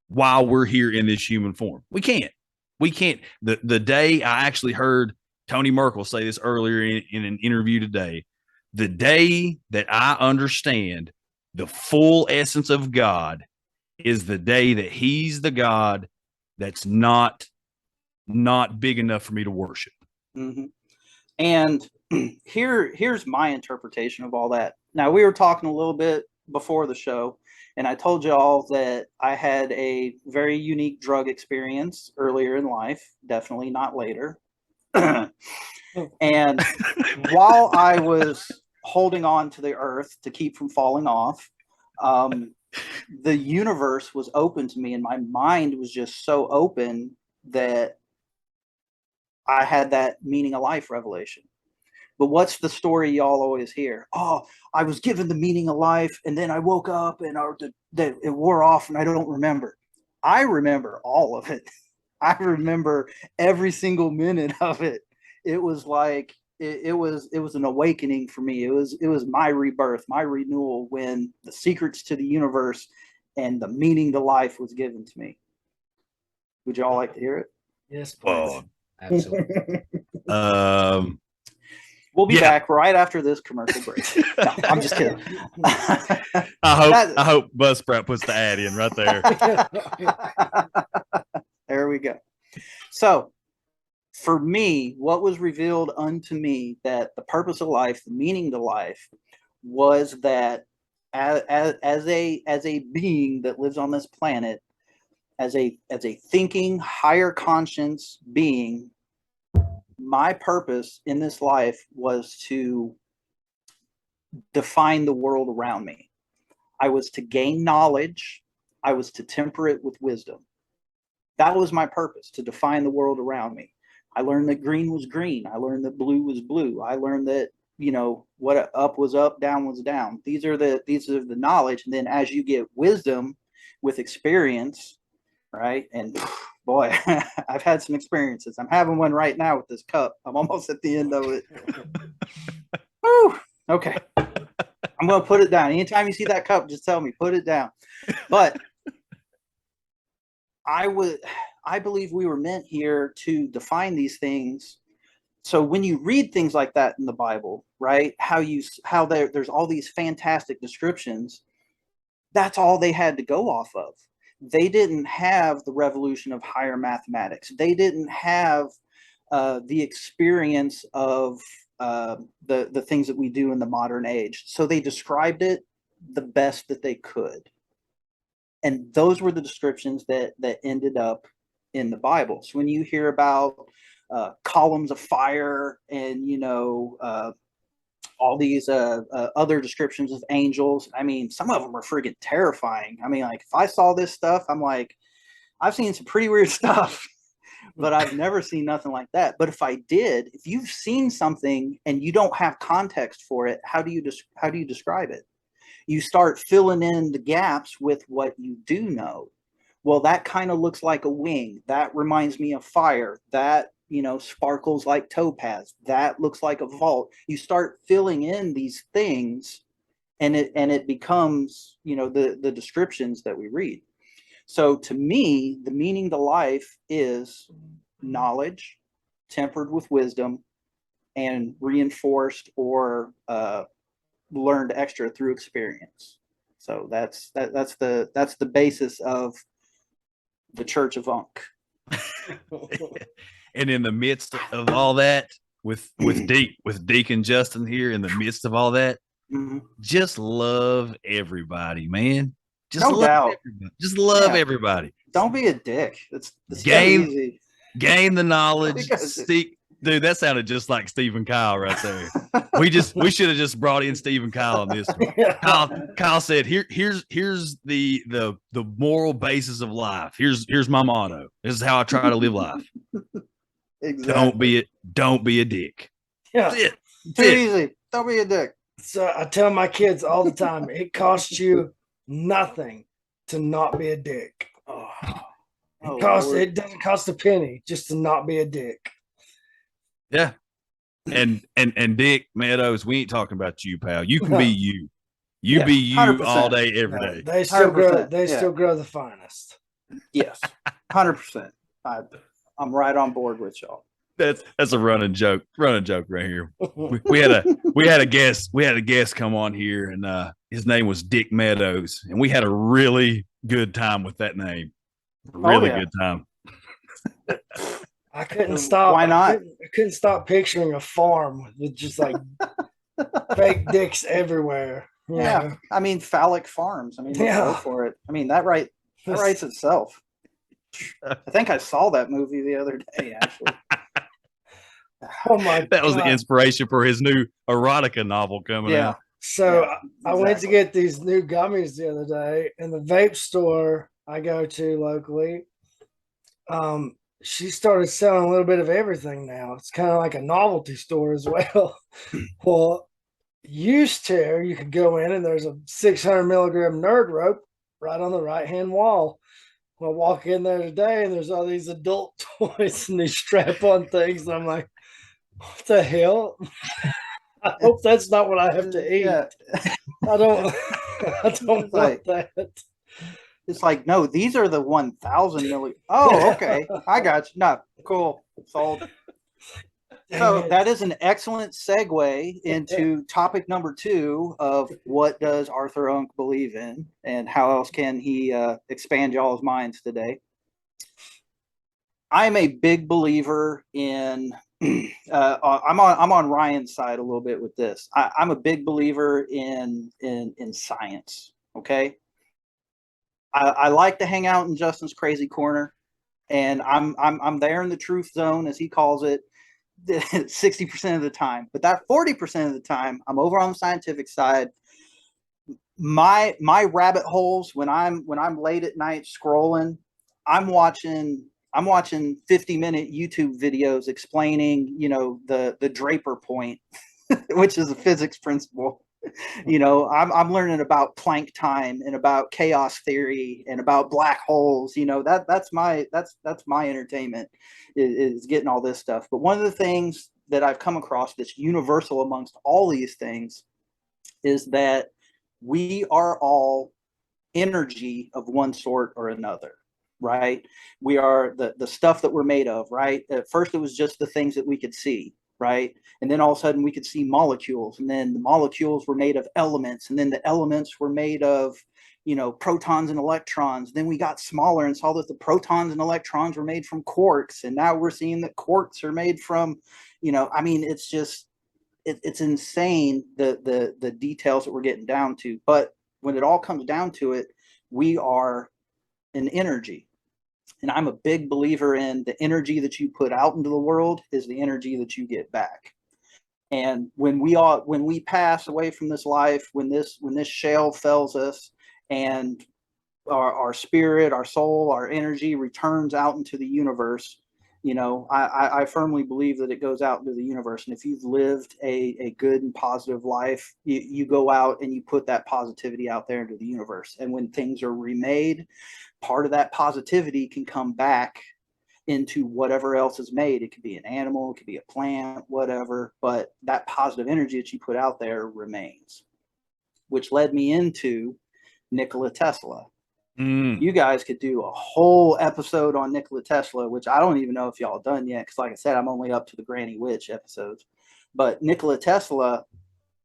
while we're here in this human form. We can't. The day I actually heard Tony Merkel say this earlier in an interview today, the day that I understand the full essence of God is the day that he's the God that's not big enough for me to worship. Mm-hmm. And here's my interpretation of all that. Now, we were talking a little bit before the show, and I told you all that I had a very unique drug experience earlier in life, definitely not later. And while I was holding on to the earth to keep from falling off, the universe was open to me, and my mind was just so open that I had that meaning of life revelation. But what's the story y'all always hear? Oh, I was given the meaning of life, and then I woke up and it wore off, and I don't remember. I remember all of it. I remember every single minute of it. It was like it was an awakening for me. It was my rebirth, my renewal, when the secrets to the universe and the meaning to life was given to me. Would y'all like to hear it? Yes, please. Absolutely. We'll be back right after this commercial break. No, I'm just kidding. I hope Buzzsprout puts the ad in right there. There we go. So, for me, what was revealed unto me that the purpose of life, the meaning to life, was that as a being that lives on this planet, as a thinking, higher conscience being, my purpose in this life was to define the world around me. I was to gain knowledge. I was to temper it with wisdom. That was my purpose, to define the world around me. I learned that green was green. I learned that blue was blue. I learned that what up was up, down was down. These are the knowledge. And then as you get wisdom with experience, right? And boy, I've had some experiences. I'm having one right now with this cup. I'm almost at the end of it. Whew. Okay. I'm going to put it down. Anytime you see that cup, just tell me, put it down. But I believe we were meant here to define these things. So when you read things like that in the Bible, right, how there's all these fantastic descriptions, that's all they had to go off of. They didn't have the revolution of higher mathematics. They didn't have the experience of the things that we do in the modern age. So they described it the best that they could. And those were the descriptions that ended up in the Bible. So when you hear about columns of fire and, all these other descriptions of angels, I mean, some of them are friggin' terrifying. I mean, like, if I saw this stuff, I'm like, I've seen some pretty weird stuff, but I've never seen nothing like that. But if I did, if you've seen something and you don't have context for it, how do you describe it? You start filling in the gaps with what you do know. Well, that kind of looks like a wing. That reminds me of fire. That, sparkles like topaz. That looks like a vault. You start filling in these things, and it becomes, the descriptions that we read. So to me, the meaning to life is knowledge tempered with wisdom and reinforced or learned extra through experience. So that's the basis of the Church of Unk. And in the midst of all that, with Deacon Justin here, in the midst of all that, just love everybody, man. Just no love doubt. everybody. Just love everybody. Don't be a dick. It's gain the knowledge. Because Dude, that sounded just like Stephen Kyle right there. We should have just brought in Stephen Kyle on this one. Kyle said, here's the moral basis of life. Here's my motto. This is how I try to live life. Exactly. Don't be a dick. Yeah. Too easy. Don't be a dick. So I tell my kids all the time, it costs you nothing to not be a dick. It doesn't cost a penny just to not be a dick. Yeah. And Dick Meadows, we ain't talking about you, pal. You can be you. You be you 100%. all day, every day. They still grow. 100%, Still grow the finest. Yes, 100%. I'm right on board with y'all. That's a running joke right here. We had a guest come on here, and his name was Dick Meadows, and we had a really good time with that name. Really good time. I couldn't stop. Why not? I couldn't stop picturing a farm with just like fake dicks everywhere. Yeah. I mean, phallic farms. I mean, go for it. I mean, that writes itself. I think I saw that movie the other day, actually. Oh my God. That was the inspiration for his new erotica novel coming out. So I went to get these new gummies the other day, and the vape store I go to locally, she started selling a little bit of everything now. It's kind of like a novelty store as well. Well, used to, you could go in and there's a 600 milligram nerd rope right on the right-hand wall. I walk in there today and there's all these adult toys and these strap-on things. And I'm like, what the hell? I hope that's not what I have to eat. Yeah. I don't want that. It's like, no, these are the 1,000 milli. Oh, okay. I got you. No, cool. Sold. So that is an excellent segue into topic number 2 of what does Arthur Unk believe in, and how else can he expand y'all's minds today? I'm a big believer in. I'm on Ryan's side a little bit with this. I'm a big believer in science. Okay. I like to hang out in Justin's crazy corner, and I'm there in the truth zone, as he calls it, 60% of the time. But that 40% of the time, I'm over on the scientific side. My rabbit holes when I'm late at night scrolling, I'm watching 50-minute YouTube videos explaining, the Draper point which is a physics principle. You know, I'm learning about Planck time and about chaos theory and about black holes. You know, that's my entertainment is getting all this stuff. But one of the things that I've come across that's universal amongst all these things is that we are all energy of one sort or another, right? We are the stuff that we're made of, right? At first it was just the things that we could see, right? And then all of a sudden we could see molecules, and then the molecules were made of elements, and then the elements were made of, you know, protons and electrons. Then we got smaller and saw that the protons and electrons were made from quarks, and now we're seeing that quarks are made from, you know, I mean, it's just it's insane the details that we're getting down to. But when it all comes down to it, we are an energy. And I'm a big believer in the energy that you put out into the world is the energy that you get back. And when we pass away from this life, when this shell fells us, and our spirit, our soul, our energy returns out into the universe, you know, I firmly believe that it goes out into the universe. And if you've lived a good and positive life, you go out and you put that positivity out there into the universe. And when things are remade, part of that positivity can come back into whatever else is made. It could be an animal, it could be a plant, whatever, but that positive energy that you put out there remains, which led me into Nikola Tesla. You guys could do a whole episode on Nikola Tesla, which I don't even know if y'all done yet, because like I said, I'm only up to the Granny Witch episodes. But Nikola Tesla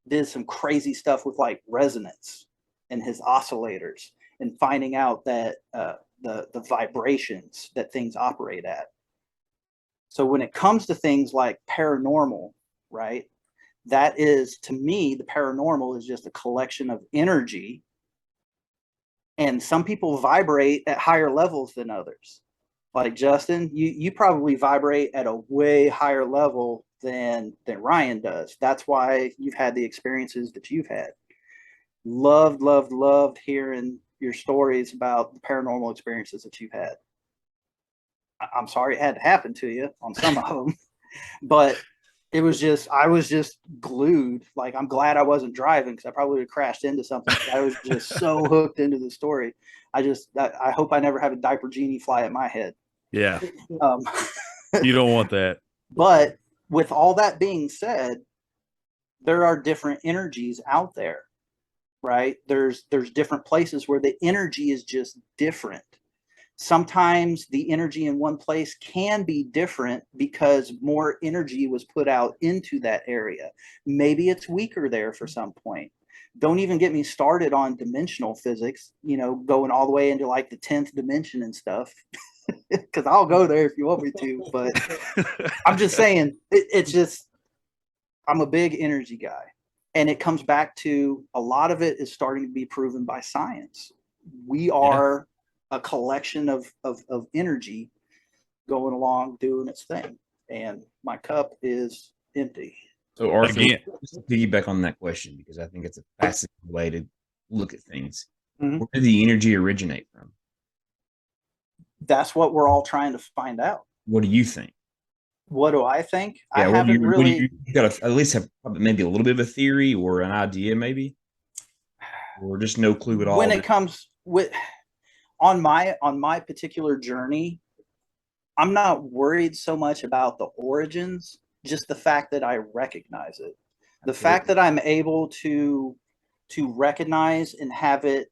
did some crazy stuff with like resonance and his oscillators, and finding out that the vibrations that things operate at. So when it comes to things like paranormal, right, that is, to me, the paranormal is just a collection of energy. And some people vibrate at higher levels than others. Like Justin, you probably vibrate at a way higher level than Ryan does. That's why you've had the experiences that you've had. Loved hearing your stories about the paranormal experiences that you've had. I'm sorry it had to happen to you on some of them, but I was just glued. Like, I'm glad I wasn't driving, because I probably would have crashed into something. I was just so hooked into the story. I hope I never have a diaper genie fly at my head. Yeah. Um, You don't want that. But with all that being said, there are different energies out there, right? There's different places where the energy is just different. Sometimes the energy in one place can be different because more energy was put out into that area. Maybe it's weaker there for some point. Don't even get me started on dimensional physics, you know, going all the way into like the 10th dimension and stuff, because I'll go there if you want me to. But I'm just saying, it's just, I'm a big energy guy. And it comes back to, a lot of it is starting to be proven by science. We are a collection of energy going along doing its thing, and my cup is empty. So Arthur, just to piggyback on that question, because I think it's a fascinating way to look at things. Mm-hmm. Where did the energy originate from? That's what we're all trying to find out. What do you think? What do I think? Yeah, I haven't really. You got to at least have maybe a little bit of a theory or an idea, maybe, or just no clue at all. When it comes with on my particular journey, I'm not worried so much about the origins, just the fact that I recognize it. The fact that I'm able to recognize and have it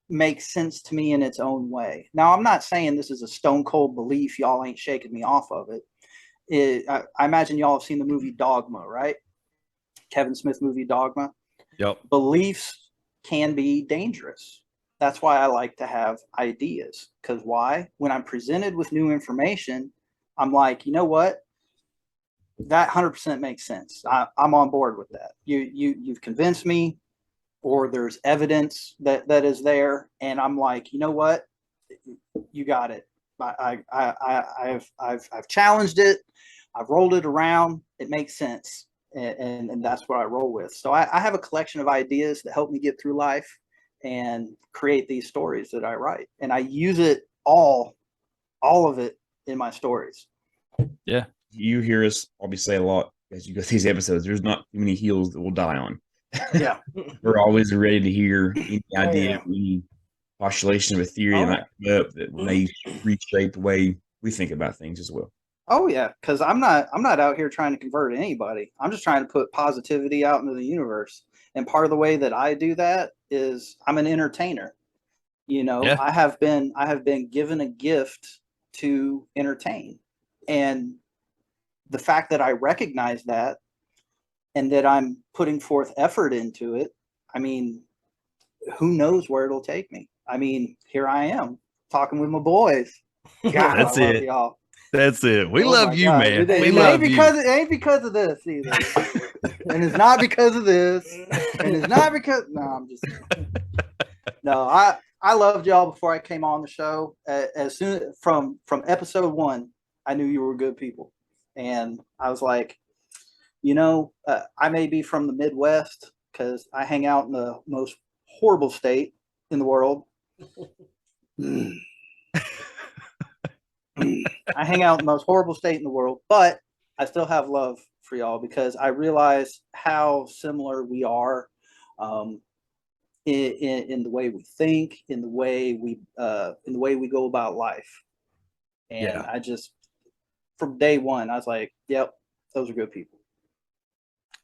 make sense to me in its own way. Now, I'm not saying this is a stone cold belief. Y'all ain't shaking me off of it. I imagine y'all have seen the movie Dogma, right? Kevin Smith movie Dogma. Yep. Beliefs can be dangerous. That's why I like to have ideas. Because why? When I'm presented with new information, I'm like, you know what? That 100% makes sense. I'm on board with that. You've convinced me, or there's evidence that is there, and I'm like, you know what? You got it. I've challenged it. I've rolled it around. It makes sense, and that's what I roll with. So I have a collection of ideas that help me get through life and create these stories that I write, and I use it all of it in my stories. Yeah, you hear us probably say a lot. as you go through these episodes. There's not too many hills that we'll die on. Yeah. We're always ready to hear any Oh, idea, yeah. any postulation of a theory that might come up that may reshape the way we think about things as well. Oh yeah, because I'm not out here trying to convert anybody. I'm just trying to put positivity out into the universe. And part of the way that I do that is I'm an entertainer. You know, Yeah. I have been given a gift to entertain. And the fact that I recognize that and that I'm putting forth effort into it, I mean, who knows where it'll take me? I mean, here I am talking with my boys. God, That's I love it. y'all. That's it. We Oh love my you, God. man. It We ain't love It ain't because of this either. And it's not because of this. And it's not because I'm just no, I loved y'all before I came on the show. As soon from episode 1, I knew you were good people. And I was like, I may be from the Midwest because I hang out in the most horrible state in the world. I hang out in the most horrible state in the world, but I still have love for y'all because I realize how similar we are in the way we think, in the way we go about life. And Yeah. I just, from day one, I was like, yep, those are good people.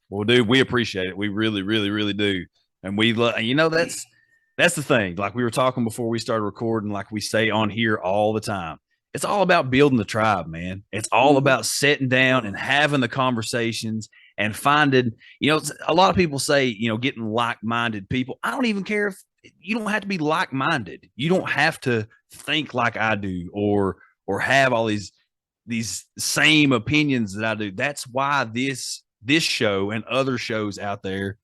Well, dude, we appreciate it. We really, really, really do. And we love, that's the thing. Like we were talking before we started recording, like we say on here all the time. It's all about building the tribe, man. It's all about sitting down and having the conversations and finding, a lot of people say, getting like-minded people. I don't even care if you don't have to be like-minded. You don't have to think like I do or have all these same opinions that I do. That's why this show and other shows out there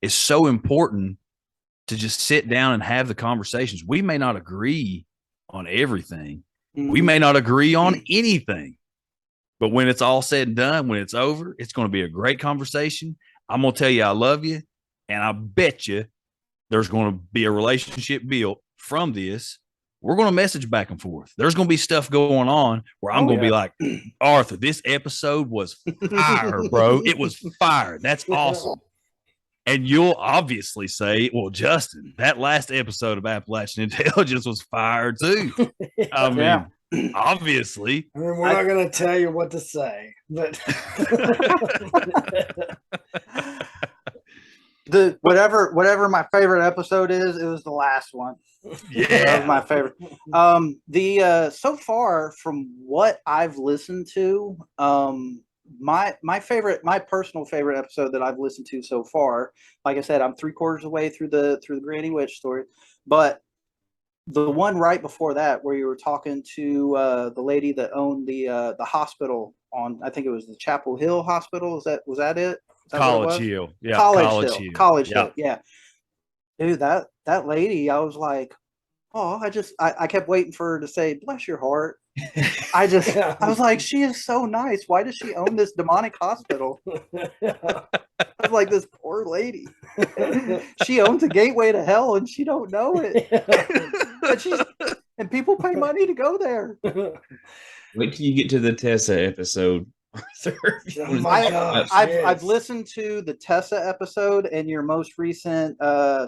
is so important to just sit down and have the conversations. We may not agree on everything. We may not agree on anything, but when it's all said and done, when it's over, it's going to be a great conversation. I'm going to tell you I love you, and I bet you there's going to be a relationship built from this. We're going to message back and forth. There's going to be stuff going on where I'm going to be like, Arthur, this episode was fire, bro. It was fire. That's awesome. And you'll obviously say, well, Justin, that last episode of Appalachian Intelligence was fire too. I mean, obviously. I mean, we're not going to tell you what to say, but whatever my favorite episode is, it was the last one. Yeah, that was my favorite. So far from what I've listened to, my personal favorite episode that I've listened to so far, like I said, I'm 3/4 of the way through the Granny Witch story, but the one right before that, where you were talking to the lady that owned the hospital on, I think it was the Chapel Hill Hospital. Was that it? College Hill. Yeah, College Hill. College yeah. Hill. Yeah. Dude, that lady, I was like, oh, I kept waiting for her to say, bless your heart. I was like, she is so nice. Why does she own this demonic hospital? I was like, this poor lady. She owns a gateway to hell and she don't know it. And people pay money to go there. Wait till you get to the Tessa episode. Oh my gosh, I've listened to the Tessa episode and your most recent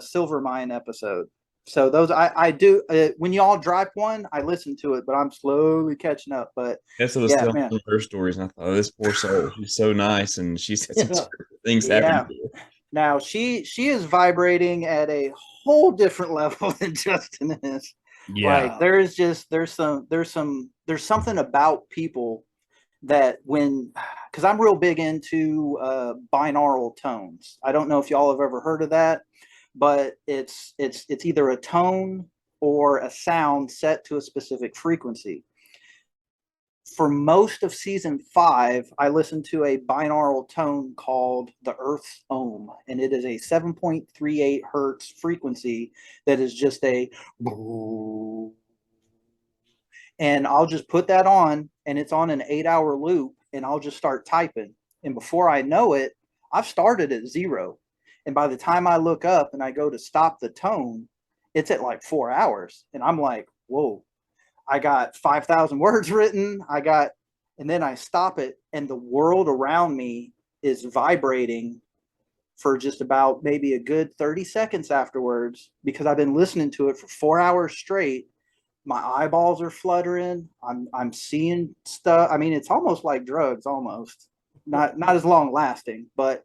Silver Mine episode. So those I do when y'all drop one, I listen to it, but I'm slowly catching up. But Tessa was telling some of her stories, and I thought, oh, this poor soul, she's so nice, and she's had some things happen to her. Now she is vibrating at a whole different level than Justin is. Yeah, like there's something about people that because I'm real big into binaural tones. I don't know if y'all have ever heard of that, but it's either a tone or a sound set to a specific frequency. For most of season 5, I listened to a binaural tone called the Earth's Ohm, and it is a 7.38 hertz frequency that is just a, and I'll just put that on, and it's on an 8-hour loop, and I'll just start typing. And before I know it, I've started at 0. And by the time I look up and I go to stop the tone, it's at like 4 hours. And I'm like, whoa, I got 5,000 words written. And then I stop it, and the world around me is vibrating for just about maybe a good 30 seconds afterwards, because I've been listening to it for 4 hours straight. My eyeballs are fluttering. I'm seeing stuff. I mean, it's almost like drugs, almost. Not as long lasting, but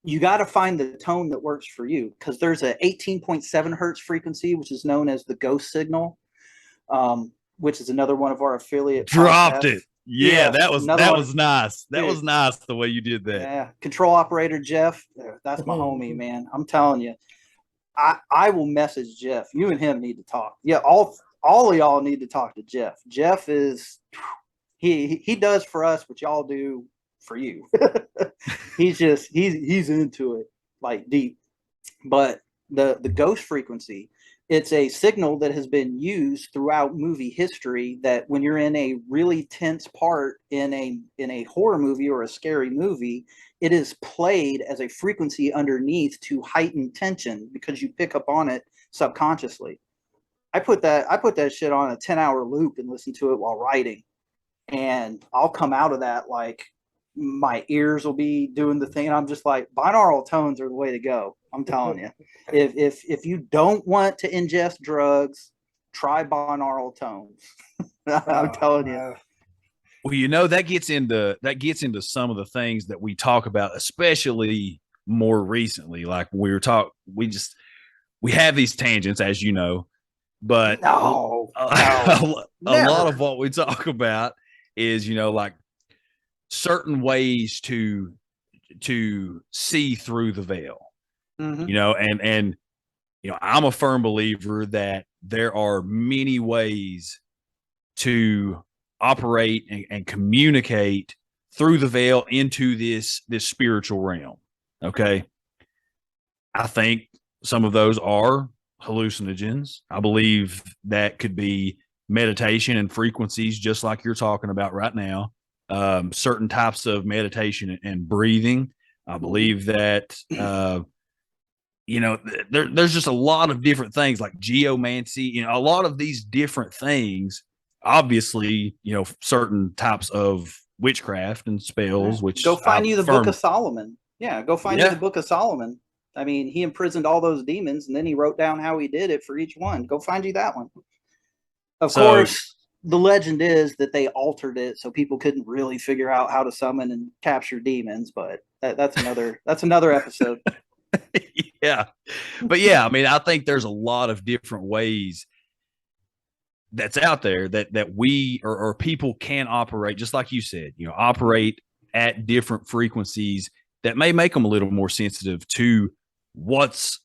you got to find the tone that works for you, because there's a 18.7 hertz frequency, which is known as the ghost signal, which is another one of our affiliate Dropped podcasts. it. Yeah, that was nice. That Dude. was nice the way you did that. Yeah, control operator Jeff, that's my homie, man. I'm telling you, I will message Jeff. You and him need to talk. Yeah, all of y'all need to talk to Jeff. Jeff is he does for us what y'all do for you. he's into it like deep. But the ghost frequency, it's a signal that has been used throughout movie history, that when you're in a really tense part in a horror movie or a scary movie, it is played as a frequency underneath to heighten tension, because you pick up on it subconsciously. I put that shit on a 10-hour loop and listen to it while writing, and I'll come out of that like my ears will be doing the thing, and I'm just like, binaural tones are the way to go. I'm telling you, if you don't want to ingest drugs, try binaural tones. I'm telling you. Well, that gets into some of the things that we talk about, especially more recently. Like we have these tangents, as you know, but no, a lot of what we talk about is, like certain ways to see through the veil. Mm-hmm. And I'm a firm believer that there are many ways to operate and communicate through the veil into this spiritual realm. Okay. I think some of those are hallucinogens. I believe that could be meditation and frequencies, just like you're talking about right now. Certain types of meditation and breathing. I believe that, there's just a lot of different things like geomancy, a lot of these different things. Obviously, certain types of witchcraft and spells, which go find you the Book of Solomon. Yeah, go find you the Book of Solomon. I mean, he imprisoned all those demons, and then he wrote down how he did it for each one. Go find you that one. Of course, the legend is that they altered it so people couldn't really figure out how to summon and capture demons, but that's another episode. Yeah. But yeah, I mean, I think there's a lot of different ways that's out there that we or people can operate, just like you said, operate at different frequencies that may make them a little more sensitive to what's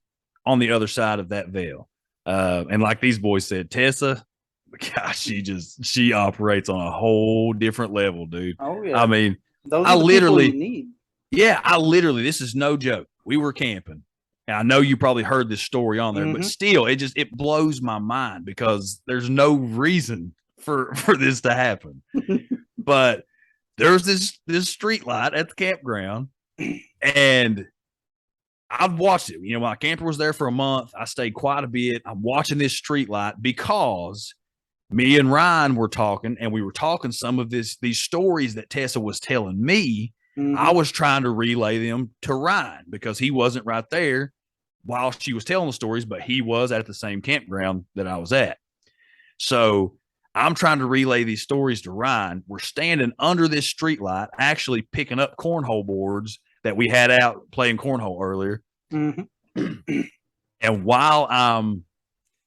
on the other side of that veil. And like these boys said, Tessa, gosh, she operates on a whole different level, dude. Oh yeah. I mean, those are the people you need. Yeah, this is no joke. We were camping. And I know you probably heard this story on there, but still, it blows my mind because there's no reason for this to happen. But there's this street light at the campground, and I've watched it. My camper was there for a month. I stayed quite a bit. I'm watching this street light because me and Ryan were talking, and we were talking some of these stories that Tessa was telling me. I was trying to relay them to Ryan because he wasn't right there while she was telling the stories, but he was at the same campground that I was at. So I'm trying to relay these stories to Ryan. We're standing under this streetlight, actually picking up cornhole boards that we had out playing cornhole earlier. And while I'm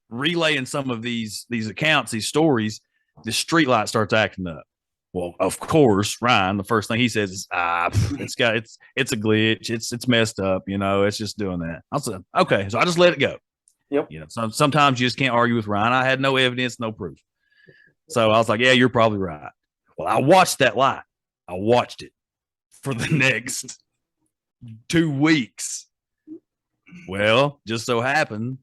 relaying some of these accounts, these stories, the streetlight starts acting up. Well, of course, Ryan, the first thing he says is, it's a glitch. It's messed up. It's just doing that. I said, okay. So I just let it go. Yep. Sometimes you just can't argue with Ryan. I had no evidence, no proof. So I was like, yeah, you're probably right. Well, I watched that light. I watched it for the next 2 weeks. Well, just so happened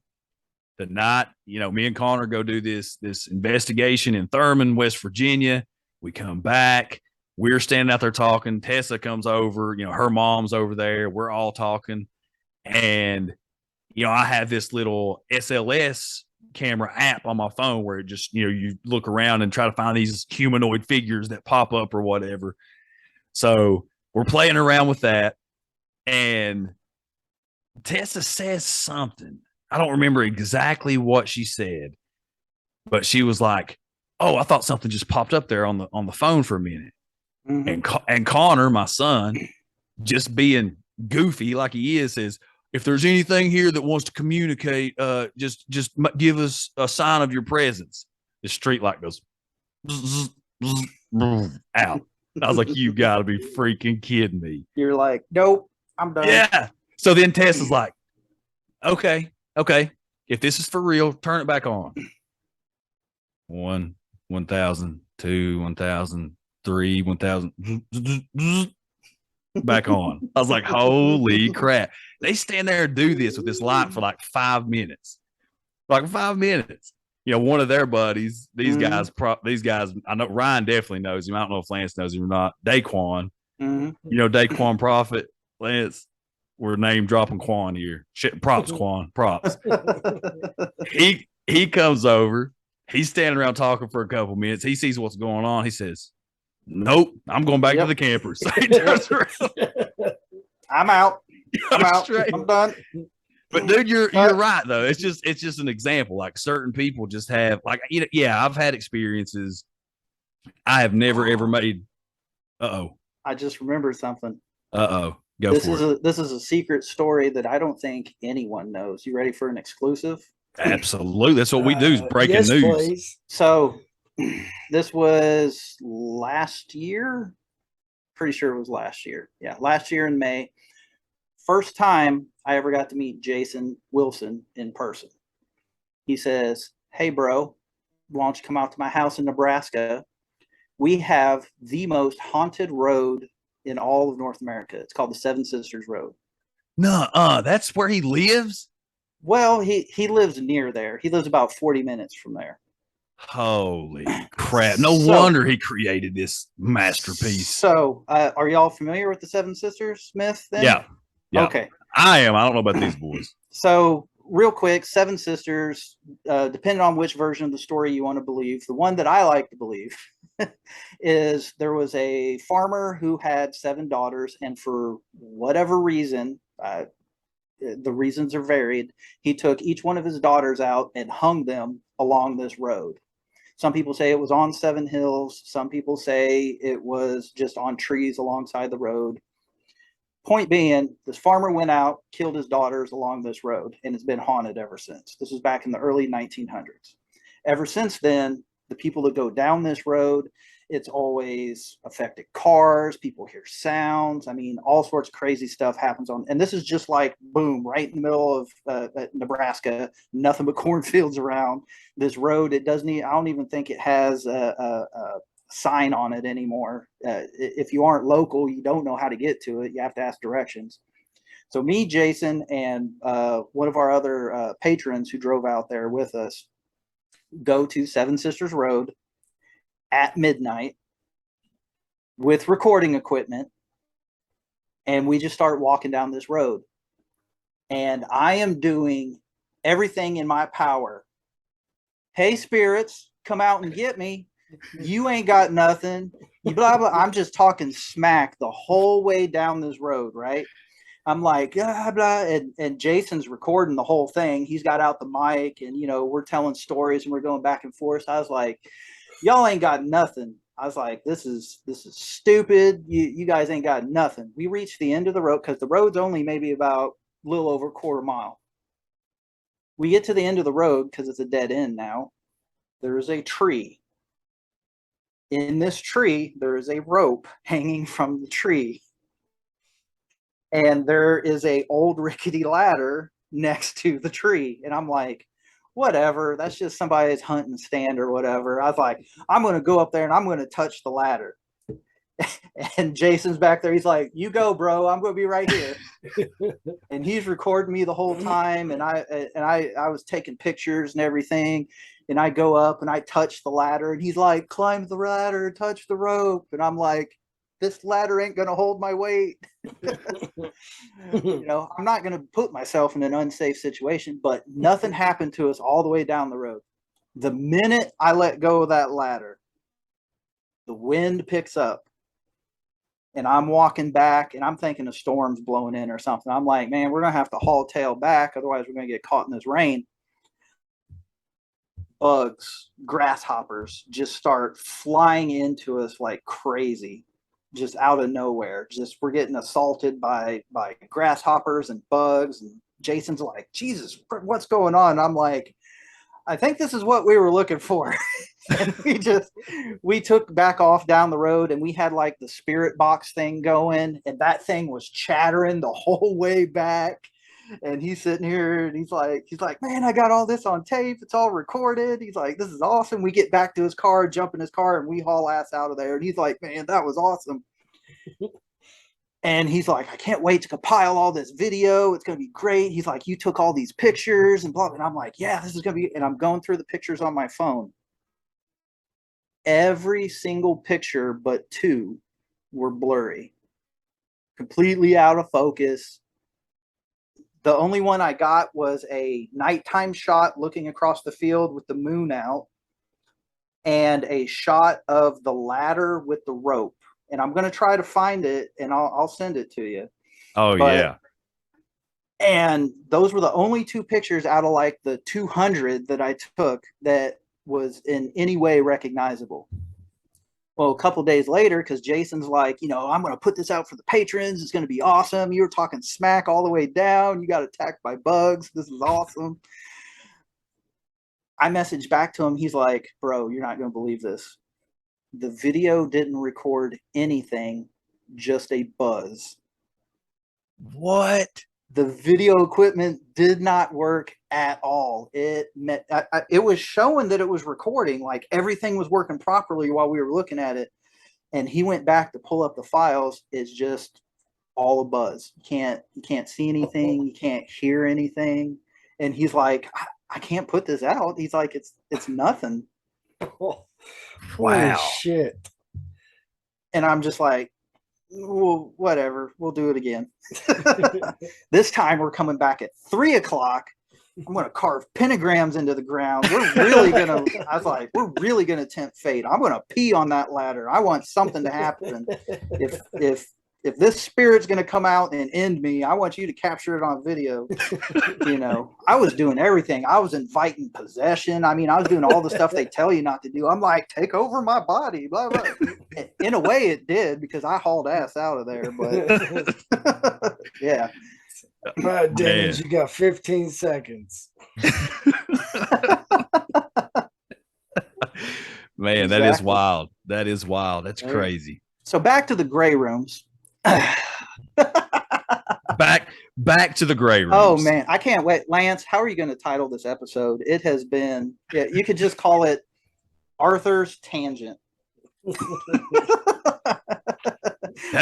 the night, me and Connor go do this investigation in Thurman, West Virginia. We come back. We're standing out there talking. Tessa comes over. Her mom's over there. We're all talking. And, I have this little SLS camera app on my phone where it just, you look around and try to find these humanoid figures that pop up or whatever. So we're playing around with that, and Tessa says something. I don't remember exactly what she said, but she was like, "Oh, I thought something just popped up there on the phone for a minute." And Connor, my son, just being goofy like he is, says, "If there's anything here that wants to communicate, just give us a sign of your presence." The street light goes out. I was like, "You got to be freaking kidding me!" You're like, nope, I'm done. Yeah. So then Tess is like, "Okay, if this is for real, turn it back on." 1, 1,000, 2, 1,000, 3, 1,000. Back on. I was like, holy crap. They stand there and do this with this light for like 5 minutes. Like 5 minutes. One of their buddies, these guys, I know Ryan definitely knows him. I don't know if Lance knows him or not. Daquan. Daquan Prophet, Lance. We're name dropping Quan here. Shit, props, Quan. Props. He comes over. He's standing around talking for a couple minutes. He sees what's going on. He says, "Nope, I'm going back to the campers." I'm out. I'm out. Straight. I'm done. But dude, you're right though. It's just an example. Like certain people just have I've had experiences. I have never ever made. I just remembered something. Go this for it. This is a secret story that I don't think anyone knows. You ready for an exclusive? Absolutely. That's what we do, is breaking yes, news. Please. So this was last year. Pretty sure it was last year. Yeah, last year in May. First time I ever got to meet Jason Wilson in person. He says, "Hey, bro, why don't you come out to my house in Nebraska? We have the most haunted road in all of North America. It's called the Seven Sisters Road." No, that's where he lives? Well, he lives near there. He lives about 40 minutes from there. Holy crap. No wonder he created this masterpiece. So, are y'all familiar with the Seven Sisters myth then? Yeah. Okay. I am. I don't know about these boys. So, real quick, Seven Sisters, depending on which version of the story you want to believe, the one that I like to believe is there was a farmer who had 7 daughters, and for whatever reason, the reasons are varied, he took each one of his daughters out and hung them along this road. Some people say it was on 7 hills. Some people say it was just on trees alongside the road. Point being, this farmer went out, killed his daughters along this road, and it's been haunted ever since. This was back in the early 1900s. Ever since then, the people that go down this road, it's always affected cars. People hear sounds. I mean, all sorts of crazy stuff happens on. And this is just like, boom, right in the middle of Nebraska, nothing but cornfields around this road. It doesn't. I don't even think it has a sign on it anymore. If you aren't local, you don't know how to get to it. You have to ask directions. So me, Jason, and one of our other patrons who drove out there with us go to Seven Sisters Road at midnight with recording equipment, and we just start walking down this road. And I am doing everything in my power. Hey, spirits, come out and get me. You ain't got nothing. Blah, blah. I'm just talking smack the whole way down this road, right? I'm like, blah, blah, and Jason's recording the whole thing. He's got out the mic, and we're telling stories and we're going back and forth. I was like, y'all ain't got nothing. I was like, this is stupid. You guys ain't got nothing. We reached the end of the road because the road's only maybe about a little over a quarter mile. We get to the end of the road because it's a dead end now. There's a tree. In this tree, there is a rope hanging from the tree. And there is a old rickety ladder next to the tree. And I'm like, whatever, that's just somebody's hunting stand or whatever. I was like, I'm going to go up there and I'm going to touch the ladder. And Jason's back there. He's like, you go, bro. I'm going to be right here. And he's recording me the whole time. And I was taking pictures and everything. And I go up and I touch the ladder. And he's like, climb the ladder, touch the rope. And I'm like, this ladder ain't going to hold my weight. I'm not going to put myself in an unsafe situation, but nothing happened to us all the way down the road. The minute I let go of that ladder, the wind picks up And I'm walking back and I'm thinking a storm's blowing in or something. I'm like, man, we're going to have to haul tail back. Otherwise, we're going to get caught in this rain. Bugs, grasshoppers just start flying into us like crazy, just out of nowhere. Just we're getting assaulted by grasshoppers and bugs. And Jason's like, Jesus, what's going on? And I'm like, I think this is what we were looking for. And we took back off down the road, and we had like the spirit box thing going, and that thing was chattering the whole way back. And he's sitting here and he's like, man, I got all this on tape. It's all recorded. He's like, this is awesome. We get back to his car, jump in his car, and we haul ass out of there. And he's like, man, that was awesome. And he's like, I can't wait to compile all this video. It's going to be great. He's like, you took all these pictures and blah. And I'm like, yeah, this is going to be, and I'm going through the pictures on my phone. Every single picture but 2 were blurry, completely out of focus. The only one I got was a nighttime shot looking across the field with the moon out, and a shot of the ladder with the rope. And I'm going to try to find it, and I'll send it to you. Oh, yeah. And those were the only 2 pictures out of like the 200 that I took that was in any way recognizable. Well, a couple days later, because Jason's like, I'm going to put this out for the patrons. It's going to be awesome. You were talking smack all the way down. You got attacked by bugs. This is awesome. I messaged back to him. He's like, bro, you're not going to believe this. The video didn't record anything, just a buzz. What? The video equipment did not work at all. It was showing that it was recording, like everything was working properly while we were looking at it. And he went back to pull up the files. It's just all a buzz. You can't see anything. You can't hear anything. And he's like, I can't put this out. He's like, it's nothing. Holy shit. And I'm just like, well, whatever. We'll do it again. This time we're coming back at 3 o'clock. I'm going to carve pentagrams into the ground. I was like, we're really going to tempt fate. I'm going to pee on that ladder. I want something to happen. If this spirit's going to come out and end me, I want you to capture it on video. I was doing everything. I was inviting possession. I mean, I was doing all the stuff they tell you not to do. I'm like, take over my body, blah, blah. In a way it did, because I hauled ass out of there, but yeah. All right, Dennis, you got 15 seconds. Man, exactly. That is wild. That is wild. That's crazy. So back to the gray rooms. back to the gray rooms. Oh man, I can't wait. Lance, how are you going to title this episode? It has been, you could just call it Arthur's Tangent.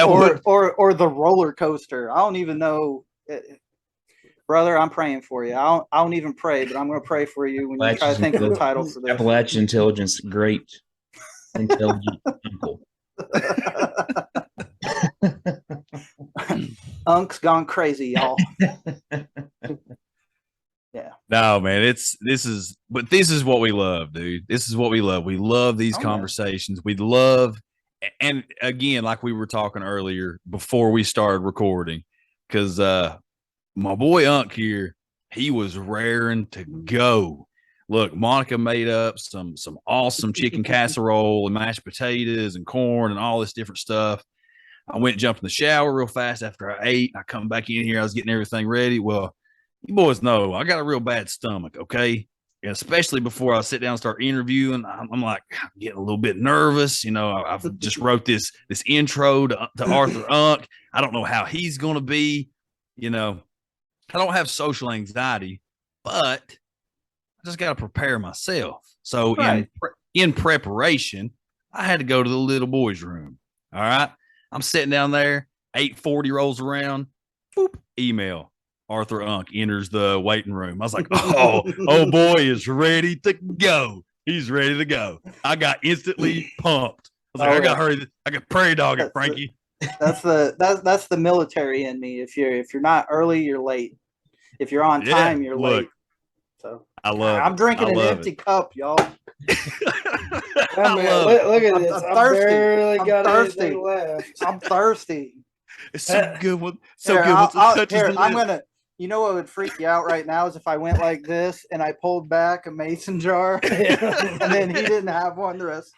or the roller coaster. I don't even know. Brother, I'm praying for you. I don't even pray, but I'm going to pray for you when you try to think of the title for this. Appalachian Intelligence, great intelligent uncle. Unc's gone crazy, y'all. Yeah. No, man, this is what we love, dude. This is what we love. We love these conversations. We love, and again, like we were talking earlier before we started recording, because my boy Unc here, he was raring to go. Look, Monica made up some awesome chicken casserole and mashed potatoes and corn and all this different stuff. I went and jumped in the shower real fast after I ate. I come back in here. I was getting everything ready. Well, you boys know I got a real bad stomach, okay? And especially before I sit down and start interviewing, I'm like getting a little bit nervous. I've just wrote this intro to Arthur Unc. I don't know how he's going to be. I don't have social anxiety, but I just got to prepare myself. So in preparation, I had to go to the little boy's room. All right. I'm sitting down there, 8:40 rolls around, boop, email. Arthur Unc enters the waiting room. I was like, oh boy is ready to go. He's ready to go. I got instantly pumped. I was like, I got to hurry. I got prairie dog it, Frankie. That's the military in me. If you're not early, you're late. If you're on time, you're late. So I love I'm it. drinking I an love empty cup, y'all. I mean, love it. look at I'm- this. I'm I thirsty. barely I'm got thirsty. anything left. I'm thirsty. It's so good. So Here, good. Once it touches here, the I'm lips. gonna. You know what would freak you out right now is if I went like this and I pulled back a mason jar, and then he didn't have one. The rest.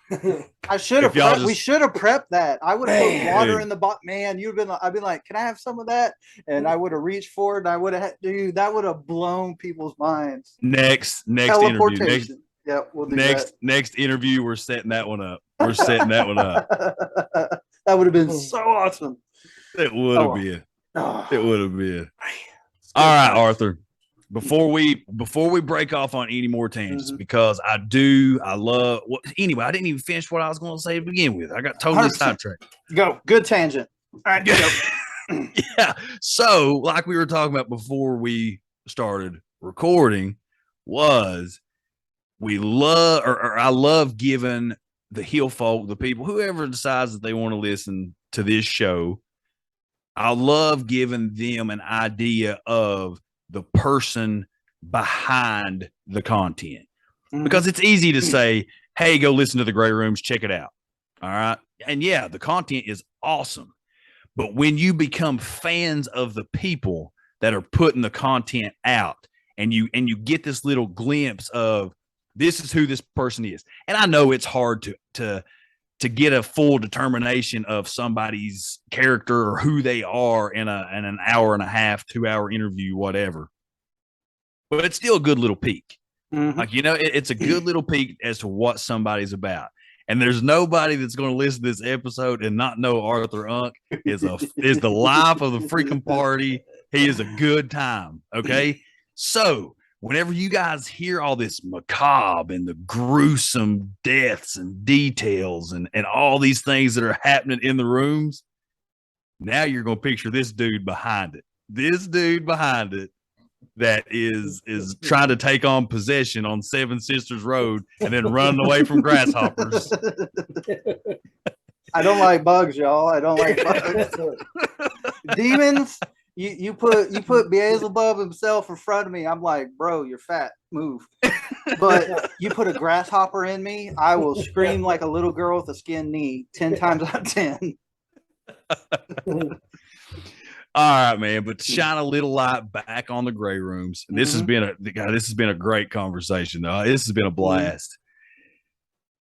I should have. If y'all We just- should have prepped that. I would have put Man. water Dude. in the bottle. Man, you'd been. I'd been like, "Can I have some of that?" And I would have reached for it. And I would have. Dude, that would have blown people's minds. Next interview. Teleportation. Yep, we'll do Next interview. We're setting that one up. We're setting that one up. that. That would have been so awesome. It would have Oh. been. Oh, It would have been. it's good All right, times. Arthur. Before we break off on any more tangents, Mhm. because I love. Anyway, I didn't even finish what I was going to say to begin with. I got totally 100%. sidetracked. Go. Good tangent. All right, go. Yeah. So, like we were talking about before we started recording, was we love or I love giving the hill folk, the people, whoever decides that they want to listen to this show, I love giving them an idea of the person behind the content, because it's easy to say, hey, go listen to the Grey Rooms, check it out. All right. And yeah, the content is awesome. But when you become fans of the people that are putting the content out, and you get this little glimpse of this is who this person is. And I know it's hard to get a full determination of somebody's character or who they are in an hour and a half, 2-hour interview, whatever. But it's still a good little peek. Mhm. Like, it's a good little peek as to what somebody's about. And there's nobody that's going to listen to this episode and not know Arthur Unk is the life of the freaking party. He is a good time. Okay. So whenever you guys hear all this macabre and the gruesome deaths and details and all these things that are happening in the rooms, now you're going to picture this dude behind it. This dude behind it that is trying to take on possession on Seven Sisters Road and then running away from grasshoppers. I don't like bugs, y'all. I don't like bugs. Demons. You put Beelzebub himself in front of me. I'm like, bro, you're fat. Move. But you put a grasshopper in me, I will scream like a little girl with a skinned knee 10 times out of 10. All right, man. But to shine a little light back on the Grey Rooms. And this has been a great conversation, though. This has been a blast.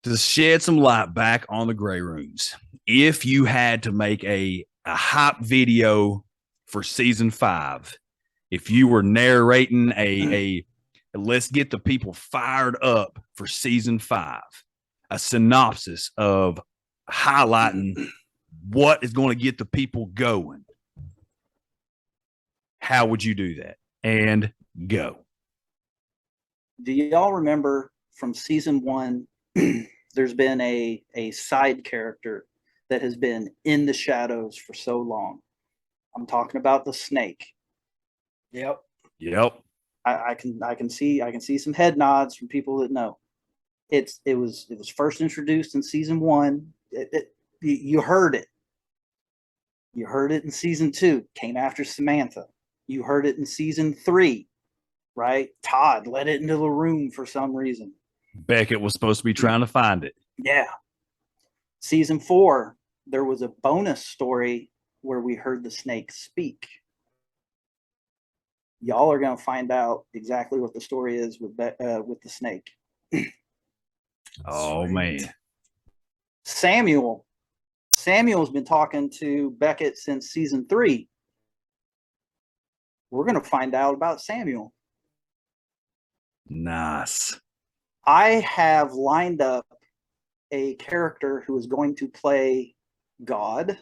To shed some light back on the Grey Rooms. If you had to make a hype video for season 5, if you were narrating a let's get the people fired up for season 5, a synopsis of highlighting what is going to get the people going, how would you do that? And go. Do y'all remember from season 1, there's been a side character that has been in the shadows for so long? I'm talking about the snake. Yep. I can see some head nods from people that know. It was first introduced in season 1. You heard it. You heard it in season 2. Came after Samantha. You heard it in season 3, right? Todd let it into the room for some reason. Beckett was supposed to be trying to find it. Yeah. Season 4, there was a bonus story where we heard the snake speak. Y'all are going to find out exactly what the story is with the snake. Oh, man. Samuel's been talking to Beckett since season 3. We're going to find out about Samuel. Nice. I have lined up a character who is going to play God.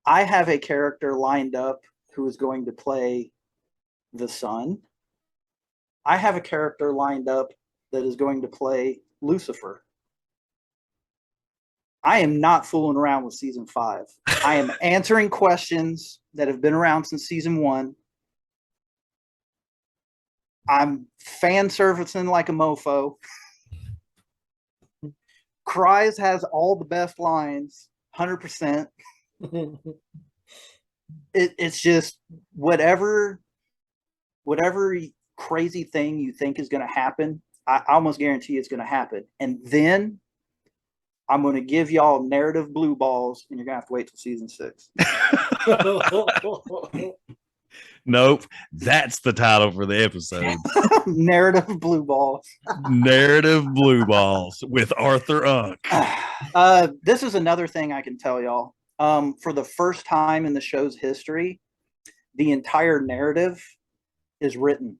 I have a character lined up who is going to play the Son. I have a character lined up that is going to play Lucifer. I am not fooling around with season 5. I am answering questions that have been around since season 1. I'm fan servicing like a mofo. Cries has all the best lines, 100%. It's just whatever crazy thing you think is going to happen, I almost guarantee it's going to happen. And then I'm going to give y'all narrative blue balls, and you're going to have to wait till season 6. Nope. That's the title for the episode. Narrative blue balls. Narrative blue balls with Arthur Unk. This is another thing I can tell y'all. For the first time in the show's history, the entire narrative is written.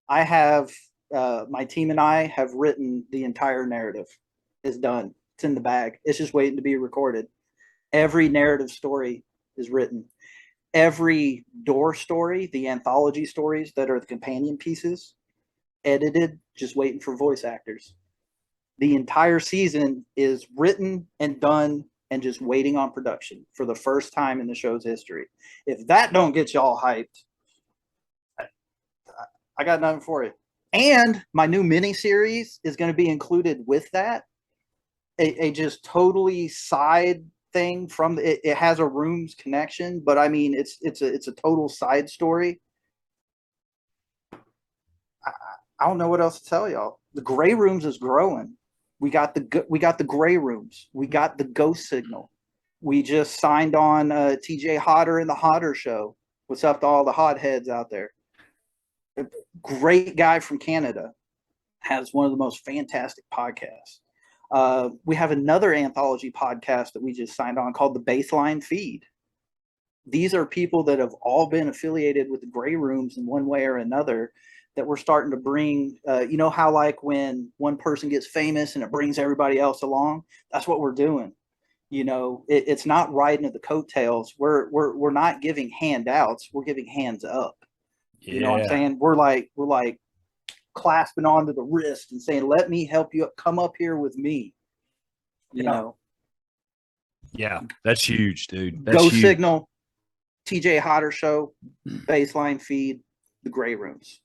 I have my team and I have written the entire narrative. It's done. It's in the bag. It's just waiting to be recorded. Every narrative story is written. Every door story, the anthology stories that are the companion pieces, edited, just waiting for voice actors. The entire season is written and done and just waiting on production for the first time in the show's history. If that don't get y'all hyped, I got nothing for you. And my new mini series is going to be included with that. A just totally side thing from it has a rooms connection, but I mean it's a total side story. I don't know what else to tell y'all. The gray rooms is growing. We got the gray rooms. We got the ghost signal. We just signed on TJ Hodder and the Hodder Show. What's up to all the hotheads out there? A great guy from Canada, has one of the most fantastic podcasts. We have another anthology podcast that we just signed on called the Baseline Feed. These are people that have all been affiliated with the gray rooms in one way or another that we're starting to bring. You know how like when one person gets famous and it brings everybody else along? That's what we're doing. You know, it's not riding at the coattails. We're not giving handouts. We're giving hands up. You know what I'm saying? We're like clasping onto the wrist and saying, let me help you come up here with me. You know? Yeah, that's huge, dude. That's Go huge. Signal, TJ Hodder Show, Baseline Feed, the Gray Rooms.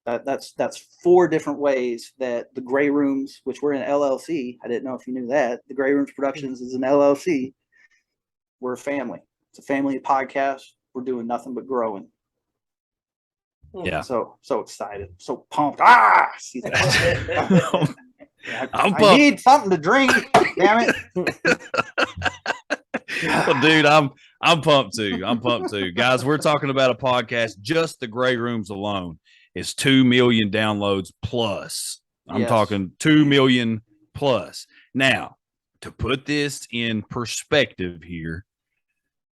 That's 4 different ways that the Gray Rooms, which we're in LLC, I didn't know if you knew that, the Gray Rooms Productions is an LLC. We're a family. It's a family podcast. We're doing nothing but growing. Yeah. So excited. So pumped. I need something to drink. Damn it. Well, dude, I'm pumped too. I'm pumped too. Guys, we're talking about a podcast, just the Gray Rooms alone is 2 million downloads plus. I'm talking 2 million plus. Now, to put this in perspective here,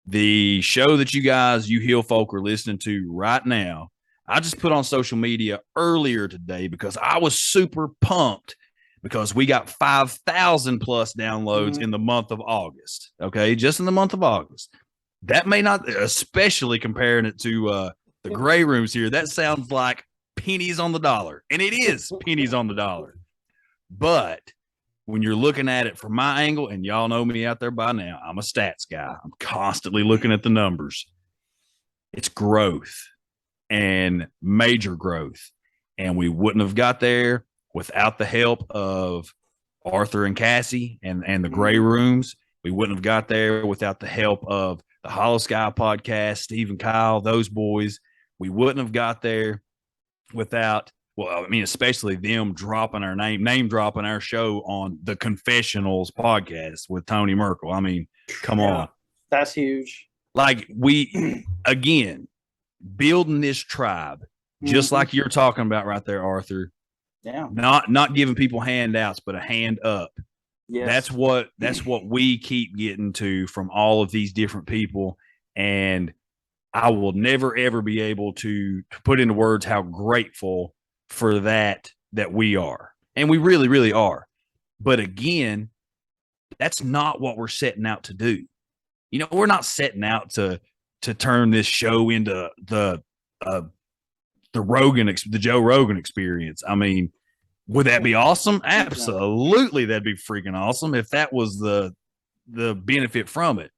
the show that you Hill folk are listening to right now, I just put on social media earlier today because I was super pumped because we got 5,000 plus downloads in the month of August. Okay. Just in the month of August. That may not, especially comparing it to the Gray Rooms here, that sounds like pennies on the dollar. And it is pennies on the dollar. But when you're looking at it from my angle, and y'all know me out there by now, I'm a stats guy. I'm constantly looking at the numbers. It's growth. And major growth. And we wouldn't have got there without the help of Arthur and Cassie and the Gray Rooms. We wouldn't have got there without the help of the Hollow Sky podcast, Steve and Kyle, those boys. We wouldn't have got there without, well, I mean, especially them dropping our name dropping our show on the Confessionals podcast with Tony Merkel. I mean, come on. That's huge. Like again, building this tribe, just like you're talking about right there, Arthur. Yeah. Not giving people handouts, but a hand up. Yes. That's what we keep getting to from all of these different people. And I will never, ever be able to put into words how grateful for that we are. And we really, really are. But again, that's not what we're setting out to do. You know, we're not setting out to turn this show into the Joe Rogan experience. I mean, would that be awesome? Absolutely, that'd be freaking awesome if that was the benefit from it.